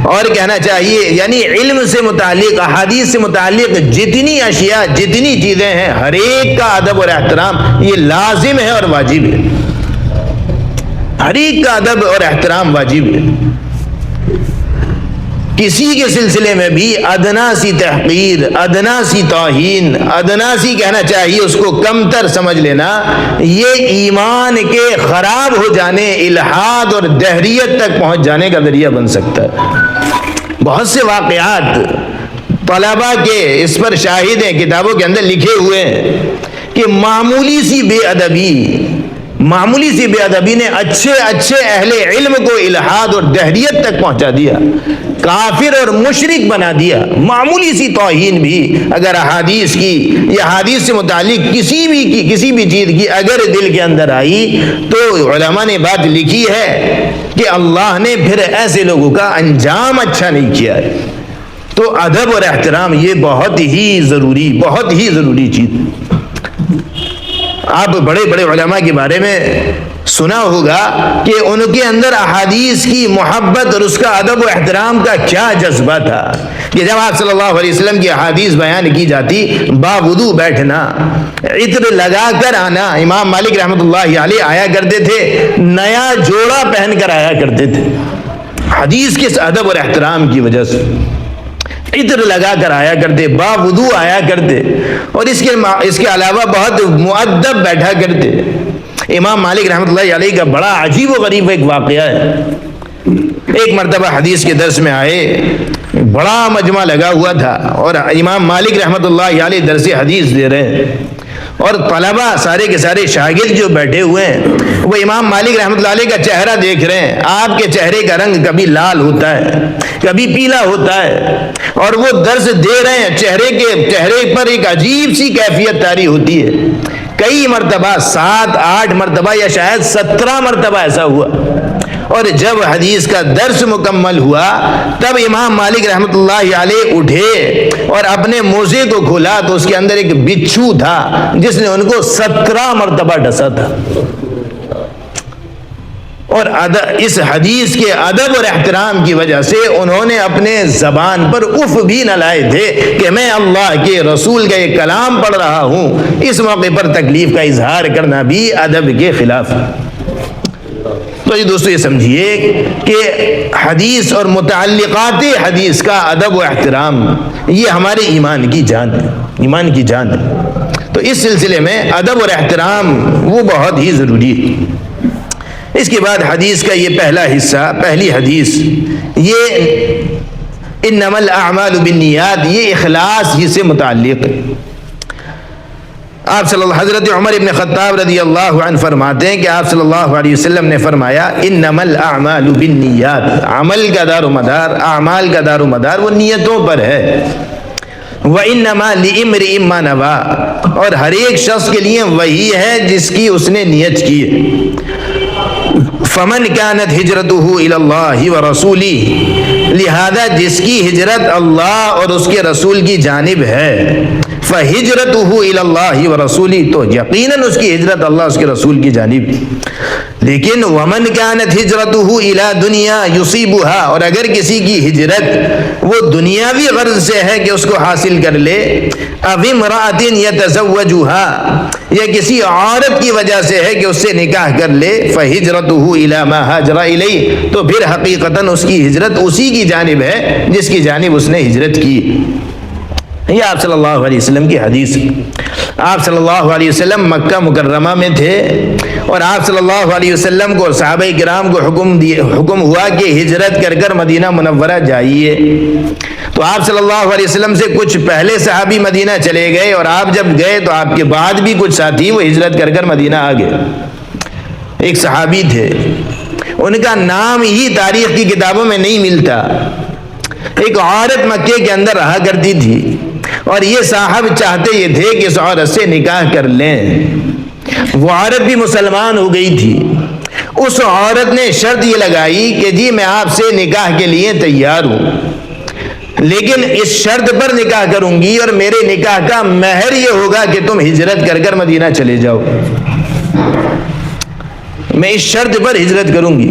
اور کہنا چاہیے یعنی علم سے متعلق، احادیث سے متعلق جتنی اشیاء، جتنی چیزیں ہیں، ہر ایک کا ادب اور احترام یہ لازم ہے اور واجب ہے۔ ہر ایک کا ادب اور احترام واجب ہے۔ کسی کے سلسلے میں بھی ادنا سی تحقیر، ادنا سی توہین، ادنا سی کہنا چاہیے اس کو کم تر سمجھ لینا، یہ ایمان کے خراب ہو جانے، الحاد اور دہریت تک پہنچ جانے کا ذریعہ بن سکتا ہے۔ بہت سے واقعات طلباء کے اس پر شاہد ہیں، کتابوں کے اندر لکھے ہوئے ہیں کہ معمولی سی بے ادبی نے اچھے اہل علم کو الحاد اور دہریت تک پہنچا دیا، کافر اور مشرک بنا دیا۔ معمولی سی توہین بھی اگر احادیث کی یا حدیث سے متعلق کسی بھی چیز کی اگر دل کے اندر آئی تو علماء نے بات لکھی ہے کہ اللہ نے پھر ایسے لوگوں کا انجام اچھا نہیں کیا ہے۔ تو ادب اور احترام یہ بہت ہی ضروری چیز. آپ بڑے بڑے علماء کے بارے میں سنا ہوگا کہ ان کے اندر احادیث کی محبت اور اس کا ادب و احترام کا کیا جذبہ تھا کہ جب آپ صلی اللہ علیہ وسلم کی احادیث بیان کی جاتی باوضو بیٹھنا, عطر لگا کر آنا. امام مالک رحمۃ اللہ علیہ آیا کرتے تھے نیا جوڑا پہن کر آیا کرتے تھے, حدیث کے ادب اور احترام کی وجہ سے عطر لگا کر آیا کرتے, باوضو آیا کرتے, اور اس کے علاوہ بہت مؤدب بیٹھا کرتے. امام مالک رحمۃ اللہ علیہ کا بڑا عجیب و غریب ایک واقعہ ہے. ایک مرتبہ حدیث کے درس میں آئے, بڑا مجمع لگا ہوا تھا اور امام مالک رحمۃ اللہ علیہ درس حدیث دے رہے ہیں, اور طلبہ سارے کے سارے شاگرد جو بیٹھے ہوئے ہیں وہ امام مالک رحمۃ اللہ علیہ کا چہرہ دیکھ رہے ہیں. آپ کے چہرے کا رنگ کبھی لال ہوتا ہے, کبھی پیلا ہوتا ہے, اور وہ درس دے رہے ہیں, چہرے پر ایک عجیب سی کیفیت طاری ہوتی ہے. کئی مرتبہ 7-8 مرتبہ یا شاید 17 مرتبہ ایسا ہوا. اور جب حدیث کا درس مکمل ہوا تب امام مالک رحمۃ اللہ علیہ اٹھے اور اپنے موزے کو کھولا تو اس کے اندر ایک بچھو تھا جس نے ان کو 17 مرتبہ ڈسا تھا. اور اس حدیث کے ادب اور احترام کی وجہ سے انہوں نے اپنے زبان پر اف بھی نہ لائے تھے کہ میں اللہ کے رسول کا یہ کلام پڑھ رہا ہوں. اس موقع پر تکلیف کا اظہار کرنا بھی ادب کے خلاف ہے. تو یہ دوستو یہ سمجھیے کہ حدیث اور متعلقات حدیث کا ادب و احترام یہ ہمارے ایمان کی جان ہے. تو اس سلسلے میں ادب اور احترام وہ بہت ہی ضروری ہے. اس کے بعد حدیث کا یہ پہلا حصہ, پہلی حدیث, یہ انما الاعمال بالنیات, یہ اخلاص ہی سے متعلق ہے. آپ حضرت عمر ابن خطاب رضی اللہ عنہ فرماتے ہیں کہ آپ صلی اللہ علیہ وسلم نے فرمایا انما الاعمال بالنیات, عمل کا دار و مدار, اعمال کا دار و مدار وہ نیتوں پر ہے. وَإِنَّمَا لِإِمْرِئٍ مَّا نَوَىٰ, اور ہر ایک شخص کے لیے وہی ہے جس کی اس نے نیت کی ہے. فمن كانت ہجرته الى اللہ ورسولہ, لہذا جس کی ہجرت اللہ اور اس کے رسول کی جانب ہے, فہجرته الى اللہ ورسولہ, تو یقیناً اس کی ہجرت اللہ اس کے رسول کی جانب. لیکن ومن كانت ہجرته الى دنیا یصیبها, اور اگر کسی کی ہجرت وہ دنیاوی غرض سے ہے کہ اس کو حاصل کر لے, او امرأۃ یتزوجها, یا کسی عورت کی وجہ سے ہے کہ اس سے نکاح کر لے, فہجرته الى ما هاجر الیہ, تو پھر حقیقتاً اس کی ہجرت اسی کی جانب ہے جس کی جانب اس نے ہجرت کی. یہ آپ صلی اللہ علیہ وسلم کی حدیث. آپ صلی اللہ علیہ وسلم مکہ مکرمہ میں تھے اور آپ صلی اللہ علیہ وسلم کو صحابہ کرام کو حکم ہوا کہ ہجرت کر کر مدینہ منورہ جائیے. تو آپ صلی اللہ علیہ وسلم سے کچھ پہلے صحابی مدینہ چلے گئے, اور آپ جب گئے تو آپ کے بعد بھی کچھ ساتھی وہ ہجرت کر کر مدینہ آ گئے. ایک صحابی تھے, ان کا نام ہی تاریخ کی کتابوں میں نہیں ملتا. ایک عورت مکے کے اندر رہا کرتی تھی اور یہ صاحب چاہتے یہ تھے کہ اس عورت سے نکاح کر لیں. وہ عورت بھی مسلمان ہو گئی تھی. اس عورت نے شرط یہ لگائی کہ جی میں آپ سے نکاح کے لیے تیار ہوں, لیکن اس شرط پر نکاح کروں گی اور میرے نکاح کا مہر یہ ہوگا کہ تم ہجرت کر کر مدینہ چلے جاؤ. میں اس شرط پر ہجرت کروں گی,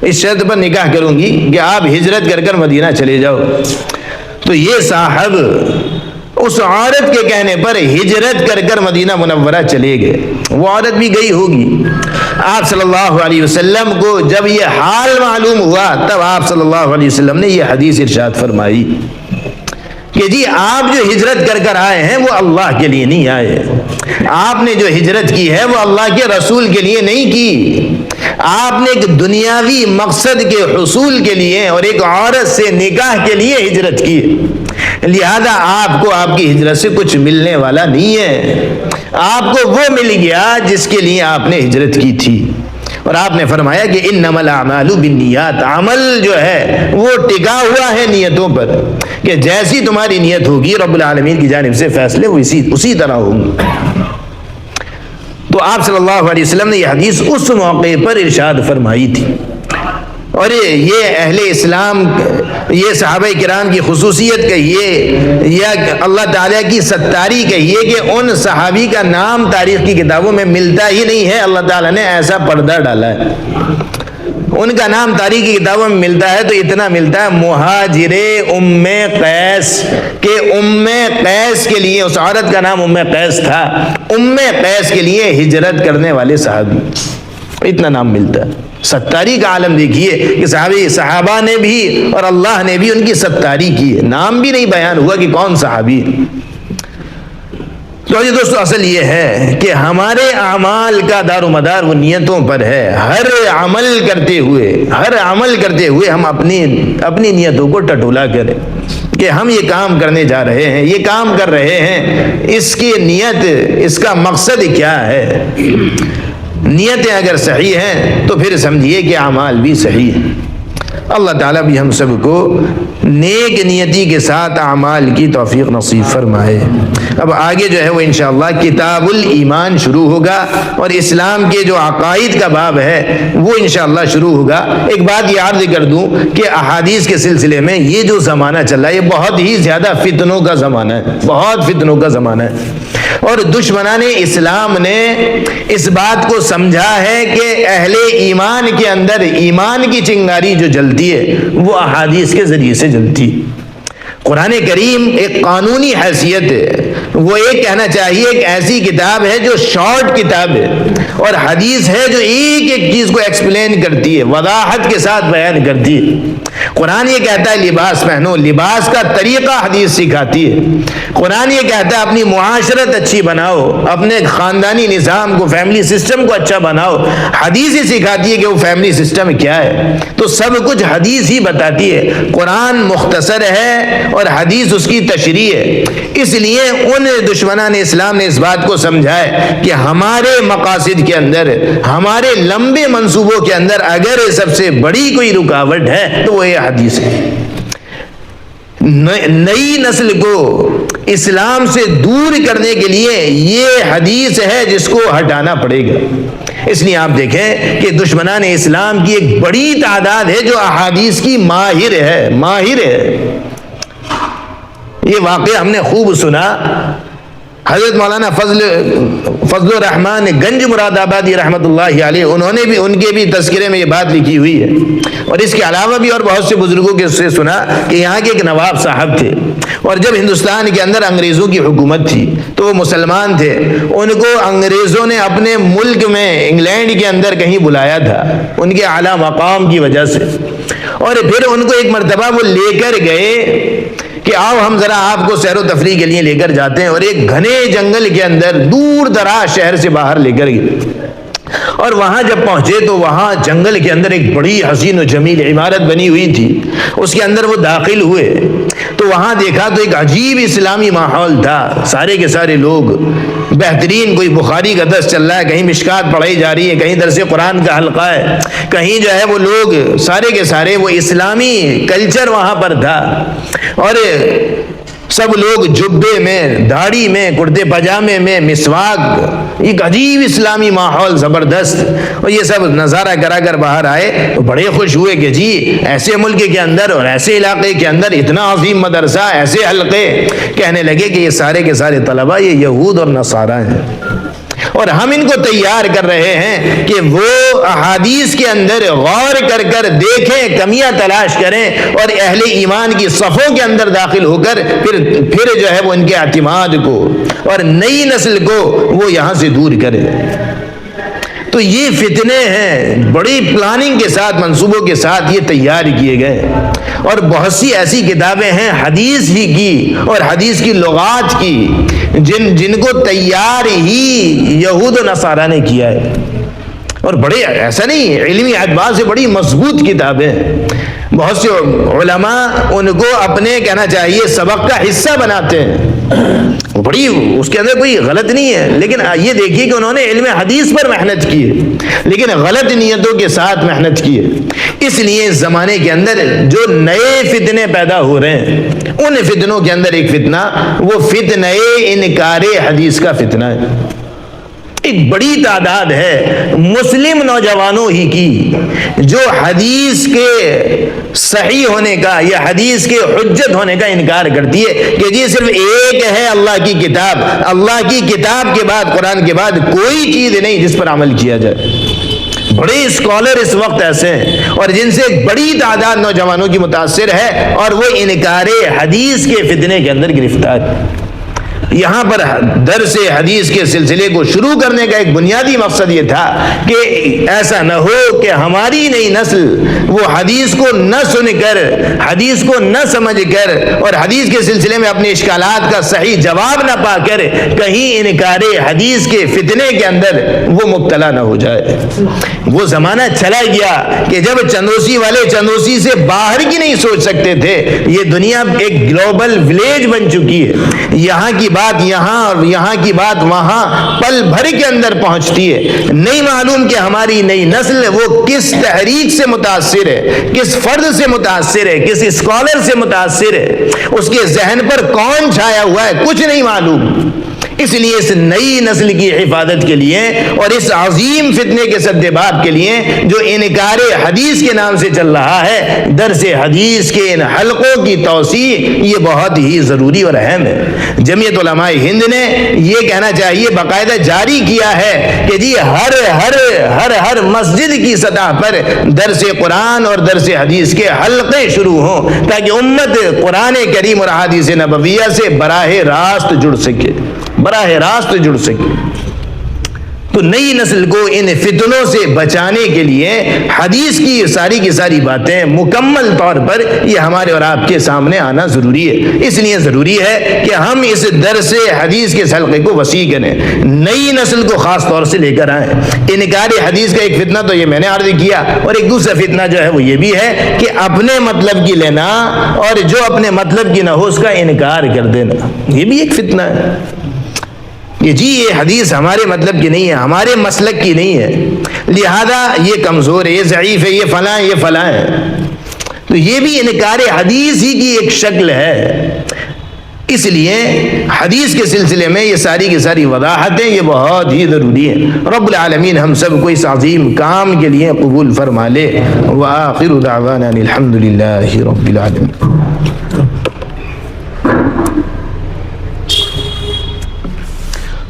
اس شرط پر نکاح کروں گی کہ آپ ہجرت کر کر مدینہ چلے جاؤ. تو یہ صاحب اس عورت کے کہنے پر ہجرت کر کر مدینہ منورہ چلے گئے. وہ عورت بھی گئی ہوگی. آپ صلی اللہ علیہ وسلم کو جب یہ حال معلوم ہوا تب آپ صلی اللہ علیہ وسلم نے یہ حدیث ارشاد فرمائی کہ جی آپ جو ہجرت کر کر آئے ہیں وہ اللہ کے لیے نہیں آئے. آپ نے جو ہجرت کی ہے وہ اللہ کے رسول کے لیے نہیں کی. آپ نے ایک دنیاوی مقصد کے حصول کے لیے اور ایک عورت سے نکاح کے لیے ہجرت کی, لہذا آپ کو آپ کی ہجرت سے کچھ ملنے والا نہیں ہے. آپ کو وہ مل گیا جس کے لیے آپ نے ہجرت کی تھی. اور آپ نے فرمایا کہ انما الاعمال بالنیات, عمل جو ہے وہ ٹکا ہوا ہے نیتوں پر, کہ جیسی تمہاری نیت ہوگی رب العالمین کی جانب سے فیصلے وہ اسی طرح ہوں گے. تو آپ صلی اللہ علیہ وسلم نے یہ حدیث اس موقع پر ارشاد فرمائی تھی. اور یہ اہل اسلام، یہ صحابہ کرام کی خصوصیت کہیے یا اللہ تعالیٰ کی ستاری کہیے کہ ان صحابی کا نام تاریخ کی کتابوں میں ملتا ہی نہیں ہے. اللہ تعالیٰ نے ایسا پردہ ڈالا ہے، ان کا نام تاریخ کی کتابوں میں ملتا ہے تو اتنا ملتا ہے مہاجر ام قیس، کہ ام قیس کے لیے، اس عورت کا نام ام قیس تھا، ام قیس کے لیے ہجرت کرنے والے صحابی، اتنا نام ملتا ہے. ستاری کا عالم دیکھیے کہ صحابہ نے بھی اور اللہ نے بھی ان کی ستاری کی ہے، نام بھی نہیں بیان ہوا کہ کون صحابی ہے. تو دوستو اصل یہ ہے کہ ہمارے اعمال کا دار و مدار وہ نیتوں پر ہے. ہر عمل کرتے ہوئے ہم اپنی نیتوں کو ٹٹولا کریں کہ ہم یہ کام کرنے جا رہے ہیں، یہ کام کر رہے ہیں، اس کی نیت، اس کا مقصد کیا ہے. نیتیں اگر صحیح ہیں تو پھر سمجھیے کہ اعمال بھی صحیح ہیں. اللہ تعالیٰ بھی ہم سب کو نیک نیتی کے ساتھ اعمال کی توفیق نصیب فرمائے. اب آگے جو ہے وہ انشاءاللہ کتاب الایمان شروع ہوگا اور اسلام کے جو عقائد کا باب ہے وہ انشاءاللہ شروع ہوگا. ایک بات یہ عرض کر دوں کہ احادیث کے سلسلے میں یہ جو زمانہ چل رہا ہے یہ بہت ہی زیادہ فتنوں کا زمانہ ہے، بہت فتنوں کا زمانہ ہے. اور دشمنان اسلام نے اس بات کو سمجھا ہے کہ اہل ایمان کے اندر ایمان کی چنگاری جو جلتی ہے وہ احادیث کے ذریعے سے جلتی ہے. قرآن کریم ایک قانونی حیثیت ہے، وہ ایک کہنا چاہیے ایک ایسی کتاب ہے جو شارٹ کتاب ہے، اور حدیث ہے جو ایک ایک چیز کو ایکسپلین کرتی ہے، وضاحت کے ساتھ بیان کرتی ہے. قرآن یہ کہتا ہے لباس پہنو، لباس کا طریقہ حدیث سکھاتی ہے. قرآن یہ کہتا ہے اپنی معاشرت اچھی بناؤ، اپنے خاندانی نظام کو، فیملی سسٹم کو اچھا بناؤ، حدیث ہی سکھاتی ہے کہ وہ فیملی سسٹم کیا ہے. تو سب کچھ حدیث ہی بتاتی ہے. قرآن مختصر ہے اور حدیث اس کی تشریح ہے. اس لیے ان دشمنان اسلام نے اس بات کو سمجھا ہے کہ ہمارے مقاصد کے اندر، ہمارے لمبے منصوبوں کے اندر اگر سب سے بڑی کوئی رکاوٹ ہے تو وہ یہ حدیث ہے. نئی نسل کو اسلام سے دور کرنے کے لیے یہ حدیث ہے جس کو ہٹانا پڑے گا. اس لیے آپ دیکھیں کہ دشمنان اسلام کی ایک بڑی تعداد ہے جو احادیث کی ماہر ہے. یہ واقعہ ہم نے خوب سنا. حضرت مولانا فضل الرحمان گنج مراد آبادی رحمۃ اللہ علیہ، انہوں نے بھی، ان کے بھی تذکرے میں یہ بات لکھی ہوئی ہے. اور اس کے علاوہ بھی اور بہت سے بزرگوں کے سے سنا کہ یہاں کے ایک نواب صاحب تھے، اور جب ہندوستان کے اندر انگریزوں کی حکومت تھی تو وہ مسلمان تھے. ان کو انگریزوں نے اپنے ملک میں انگلینڈ کے اندر کہیں بلایا تھا ان کے اعلیٰ مقام کی وجہ سے، اور پھر ان کو ایک مرتبہ وہ لے کر گئے کہ آؤ ہم ذرا آپ کو سیر و تفریح کے لیے لے کر جاتے ہیں، اور ایک گھنے جنگل کے اندر دور دراز شہر سے باہر لے کر گئے. اور وہاں جب پہنچے تو وہاں جنگل کے اندر ایک بڑی حسین و جمیل عمارت بنی ہوئی تھی. اس کے اندر وہ داخل ہوئے تو وہاں دیکھا تو ایک عجیب اسلامی ماحول تھا. سارے کے سارے لوگ بہترین، کوئی بخاری کا درس چل رہا ہے، کہیں مشکات پڑھائی جا رہی ہے، کہیں درس قرآن کا حلقہ ہے، کہیں جو ہے وہ لوگ سارے کے سارے وہ اسلامی کلچر وہاں پر تھا. اور سب لوگ جبے میں، داڑھی میں، کرتے پاجامے میں، مسواک، ایک عجیب اسلامی ماحول زبردست. اور یہ سب نظارہ کرا کر باہر آئے تو بڑے خوش ہوئے کہ جی ایسے ملک کے اندر اور ایسے علاقے کے اندر اتنا عظیم مدرسہ، ایسے حلقے. کہنے لگے کہ یہ سارے کے سارے طلبہ یہ یہود اور نصارہ ہیں، اور ہم ان کو تیار کر رہے ہیں کہ وہ احادیث کے اندر غور کر کر دیکھیں، کمیاں تلاش کریں، اور اہل ایمان کی صفوں کے اندر داخل ہو کر پھر جو ہے وہ ان کے اعتماد کو اور نئی نسل کو وہ یہاں سے دور کریں. تو یہ فتنے ہیں، بڑی پلاننگ کے ساتھ، منصوبوں کے ساتھ یہ تیار کیے گئے. اور بہت سی ایسی کتابیں ہیں حدیث ہی کی اور حدیث کی لغات کی جن کو تیار ہی یہود و نصارہ نے کیا ہے. اور بڑے، ایسا نہیں، علمی اعتبار سے بڑی مضبوط کتابیں. بہت سے علماء ان کو اپنے کہنا چاہیے سبق کا حصہ بناتے ہیں. بڑی، اس کے اندر کوئی غلط نہیں ہے، لیکن یہ دیکھیے کہ انہوں نے علم حدیث پر محنت کی ہے لیکن غلط نیتوں کے ساتھ محنت کی ہے. اس لیے اس زمانے کے اندر جو نئے فتنے پیدا ہو رہے ہیں ان فتنوں کے اندر ایک فتنہ وہ فتنہ انکار حدیث کا فتنہ ہے. ایک بڑی تعداد ہے مسلم نوجوانوں ہی کی جو حدیث کے صحیح ہونے کا یا حدیث کے حجت ہونے کا انکار کرتی ہے کہ جی صرف ایک ہے اللہ کی کتاب، اللہ کی کتاب کے بعد، قرآن کے بعد کوئی چیز نہیں جس پر عمل کیا جائے۔ بڑے اسکالر اس وقت ایسے ہیں اور جن سے ایک بڑی تعداد نوجوانوں کی متاثر ہے اور وہ انکار حدیث کے فتنے کے اندر گرفتار ہے۔ یہاں پر درس حدیث کے سلسلے کو شروع کرنے کا ایک بنیادی مقصد یہ تھا کہ ایسا نہ ہو کہ ہماری نئی نسل وہ حدیث کو نہ سن کر، حدیث کو نہ سمجھ کر اور حدیث کے سلسلے میں اپنے اشکالات کا صحیح جواب نہ پا کر کہیں انکار حدیث کے فتنے کے اندر وہ مبتلا نہ ہو جائے۔ وہ زمانہ چلا گیا کہ جب چندوسی والے چندوسی سے باہر کی نہیں سوچ سکتے تھے۔ یہ دنیا ایک گلوبل ولیج بن چکی ہے، یہاں کی بات یہاں اور یہاں کی بات وہاں پل بھر کے اندر پہنچتی ہے۔ نہیں معلوم کہ ہماری نئی نسل وہ کس تحریک سے متاثر ہے، کس فرد سے متاثر ہے، کس اسکالر سے متاثر ہے، اس کے ذہن پر کون چھایا ہوا ہے، کچھ نہیں معلوم۔ اس لیے اس نئی نسل کی حفاظت کے لیے اور اس عظیم فتنے کے سدباب کے لیے جو انکار حدیث کے نام سے چل رہا ہے، درس حدیث کے ان حلقوں کی توسیع یہ بہت ہی ضروری اور اہم ہے۔ جمعیت علماء ہند نے یہ کہنا چاہیے، باقاعدہ جاری کیا ہے کہ جی ہر مسجد کی سطح پر درس قرآن اور درس حدیث کے حلقے شروع ہوں تاکہ امت قرآن کریم اور احادیث نبویہ سے براہ راست جڑ سکے، براہ راست جڑ سکے۔ تو نئی نسل کو ان فتنوں سے بچانے کے لیے حدیث کی ساری کی ساری باتیں مکمل طور پر یہ ہمارے اور آپ کے سامنے آنا ضروری ہے۔ اس لیے ضروری ہے کہ ہم اس درس حدیث کے حلقے کو وسیع کریں، نئی نسل کو خاص طور سے لے کر آئیں۔ انکار حدیث کا ایک فتنہ تو یہ میں نے عرض کیا، اور ایک دوسرا فتنہ جو ہے وہ یہ بھی ہے کہ اپنے مطلب کی لینا اور جو اپنے مطلب کی نہ ہو اس کا انکار کر دینا، یہ بھی ایک فتنہ ہے کہ جی یہ حدیث ہمارے مطلب کی نہیں ہے، ہمارے مسلک کی نہیں ہے، لہذا یہ کمزور ہے، یہ ضعیف ہے، یہ فلاں ہے، یہ فلاں ہے۔ تو یہ بھی انکار حدیث ہی کی ایک شکل ہے۔ اس لیے حدیث کے سلسلے میں یہ ساری کی ساری وضاحتیں یہ بہت ہی ضروری ہیں۔ رب العالمین ہم سب کو اس عظیم کام کے لیے قبول فرما لے۔ وآخر دعوانا الحمدللہ رب العالمین۔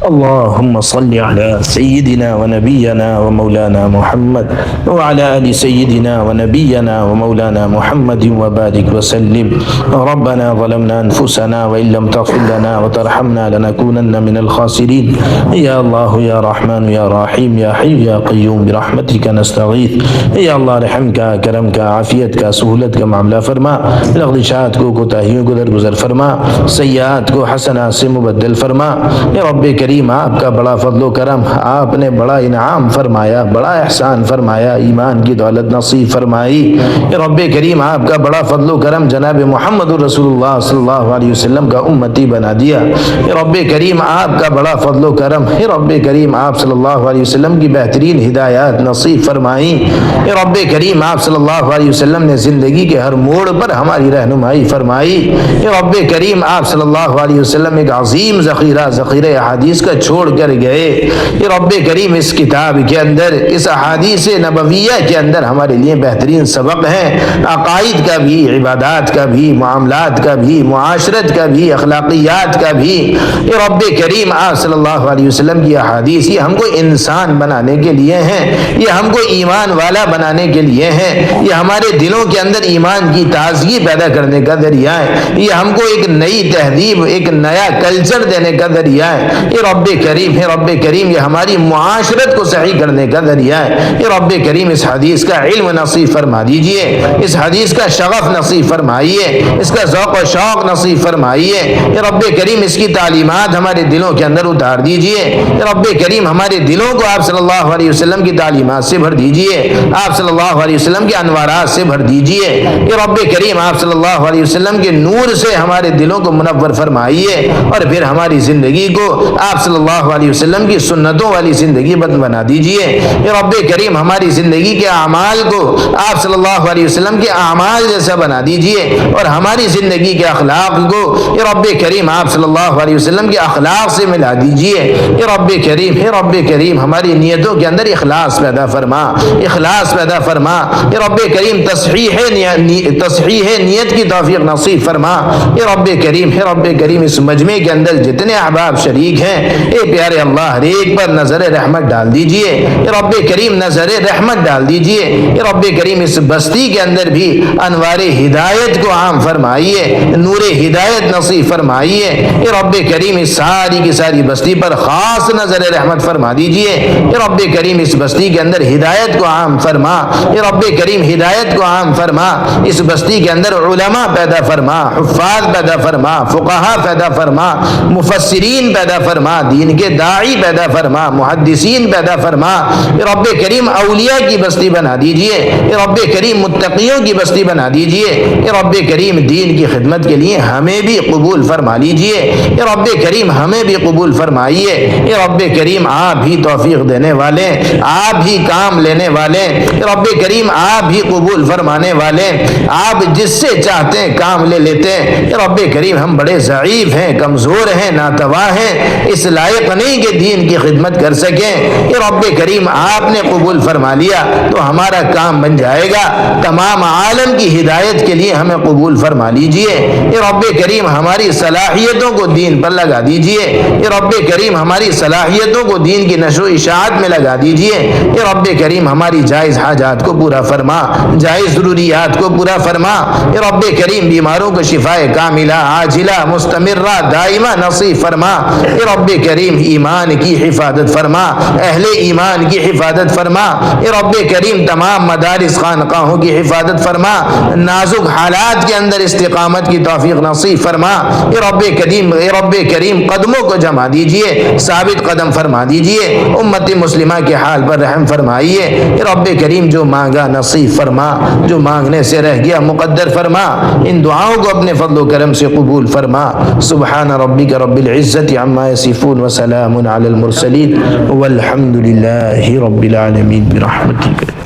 اللهم صل على سيدنا ونبينا ومولانا محمد وعلى آل سيدنا ونبينا ومولانا محمد وبارك وسلم. ربنا ظلمنا أنفسنا وإن لم تغفر لنا وترحمنا لنكونن من الخاسرين. يا الله يا رحمن يا رحيم يا حي يا قيوم برحمتك نستغيث. یا اللہ رحم کا، کرم کا، عافیت کا، سہولت کا معاملہ فرما، لغزشات کو، کوتاہیوں کو درگزر فرما، سیئات کو حسنات سے مبدل فرما۔ یا رب کریم آپ کا بڑا فضل و کرم، آپ نے بڑا انعام فرمایا، بڑا احسان فرمایا، ایمان کی دولت نصیب فرمائی۔ یا رب کریم آپ کا بڑا فضل و کرم، جناب محمد رسول اللہ صلی اللہ علیہ وسلم کا امتی بنا دیا۔ یا رب کریم آپ کا بڑا فضل و کرم، یا رب کریم آپ صلی اللہ علیہ وسلم کی بہترین ہدایات نصیب فرمائی۔ یا رب کریم آپ صلی اللہ علیہ وسلم نے زندگی کے ہر موڑ پر ہماری رہنمائی فرمائی۔ یا رب کریم آپ صلی اللہ علیہ وسلم ایک عظیم ذخیرہ احادیث کا چھوڑ کر گئے۔ یہ رب کریم اس کتاب کے اندر، اس احادیث نبویہ کے اندر ہمارے لیے بہترین سبق ہیں، عقائد کا بھی، عبادات کا بھی، معاملات کا بھی، معاشرت کا بھی، اخلاقیات کا بھی۔ یہ رب کریم آپ صلی اللہ علیہ وسلم کی احادیث یہ ہم کو انسان بنانے کے لیے ہیں، یہ ہم کو ایمان والا بنانے کے لیے ہیں، یہ ہمارے دلوں کے اندر ایمان کی تازگی پیدا کرنے کا ذریعہ ہے، یہ ہم کو ایک نئی تہذیب، ایک نیا کلچر دینے کا ذریعہ ہے۔ یہ رب کریم ہے، رب کریم یہ ہماری معاشرت کو صحیح کرنے کا ذریعہ ہے۔ یہ رب کریم اس حدیث کا علم نصیب فرما دیجئے، اس حدیث کا شغف نصیب فرمائیے، اس کا ذوق و شوق نصیب فرمائیے۔ یہ رب کریم اس کی تعلیمات ہمارے دلوں کے اندر اتار دیجئے۔ یہ رب کریم ہمارے دلوں کو آپ صلی اللہ علیہ وسلم کی تعلیمات سے بھر دیجئے، آپ صلی اللہ علیہ وسلم کے انوارات سے بھر دیجئے۔ یہ رب کریم آپ صلی اللہ علیہ وسلم کے نور سے ہمارے دلوں کو منور فرمائیے، اور پھر ہماری زندگی کو آپ آپ صلی اللہ علیہ وسلم کی سنتوں والی زندگی بنا دیجئے۔ اے رب کریم ہماری زندگی کے اعمال کو آپ صلی اللہ علیہ وسلم کے اعمال جیسا بنا دیجئے، اور ہماری زندگی کے اخلاق کو اے رب کریم آپ صلی اللہ علیہ وسلم کے اخلاق سے ملا دیجئے۔ اے رب کریم ہماری نیتوں کے اندر اخلاص پیدا فرما، اخلاص پیدا فرما۔ اے رب کریم تصحیح نیت کی توفیق نصیب فرما۔ اے رب کریم اس مجمع کے اندر جتنے احباب شریک ہیں، اے پیارے اللہ ہر ایک پر نظر رحمت ڈال دیجئے۔ اے رب کریم نظر رحمت ڈال دیجئے۔ اے رب کریم اس بستی کے اندر بھی انوار ہدایت کو عام فرمائیے، نور ہدایت نصیب فرمائیے۔ اے رب کریم اس ساری کی ساری بستی پر خاص نظر رحمت فرما دیجئے۔ اے رب کریم اس بستی کے اندر ہدایت کو عام فرما۔ اے رب کریم ہدایت کو عام فرما، اس بستی کے اندر علماء پیدا فرما، حفاظ پیدا فرما، فقہا پیدا فرما، مفسرین پیدا فرما، دین کے داعی پیدا فرما، محدثین پیدا فرما۔ اے رب کریم اولیاء کی بستی بنا دیجئے۔ اے رب کریم متقیوں کی بستی بنا دیجئے۔ اے رب کریم دین کی خدمت کے لیے ہمیں بھی قبول فرما لیجئے۔ اے رب کریم ہمیں بھی قبول فرمائیے۔ اے رب کریم آپ ہی توفیق دینے والے، آپ ہی کام لینے والے، اے رب کریم آپ ہی قبول فرمانے والے، آپ جس سے چاہتے ہیں کام لے لیتے ہیں۔ اے رب کریم ہم بڑے ضعیف ہیں، کمزور ہیں، ناتواں ہیں، اس لائق نہیں کہ دین کی خدمت کر سکیں۔ اے رب کریم آپ نے قبول فرما لیا تو ہمارا کام بن جائے گا، تمام عالم کی ہدایت کے لیے ہمیں قبول فرما لیجئے۔ اے رب کریم ہماری صلاحیتوں کو دین پر لگا دیجئے۔ اے رب کریم ہماری صلاحیتوں کو دین کی نشر و اشاعت میں لگا دیجئے۔ اے رب کریم ہماری جائز حاجات کو پورا فرما، جائز ضروریات کو پورا فرما۔ اے رب کریم بیماروں کو شفاء کاملہ عاجلہ مستمرہ دائمہ نصیب فرما۔ اے رب کریم ایمان کی حفاظت فرما، اہل ایمان کی حفاظت فرما۔ اے رب کریم تمام مدارس خانقاہوں کی حفاظت فرما، نازک حالات کے اندر استقامت کی توفیق نصیب فرما۔ اے رب کریم قدموں کو جما دیجئے، ثابت قدم فرما دیجئے، امت مسلمہ کے حال پر رحم فرمائیے۔ اے رب کریم جو مانگا نصیب فرما، جو مانگنے سے رہ گیا مقدر فرما، ان دعاؤں کو اپنے فضل و کرم سے قبول فرما۔ سبحان ربک رب العزت عما یصفون وسلام علی المرسلین والحمد للہ رب العالمین برحمتک۔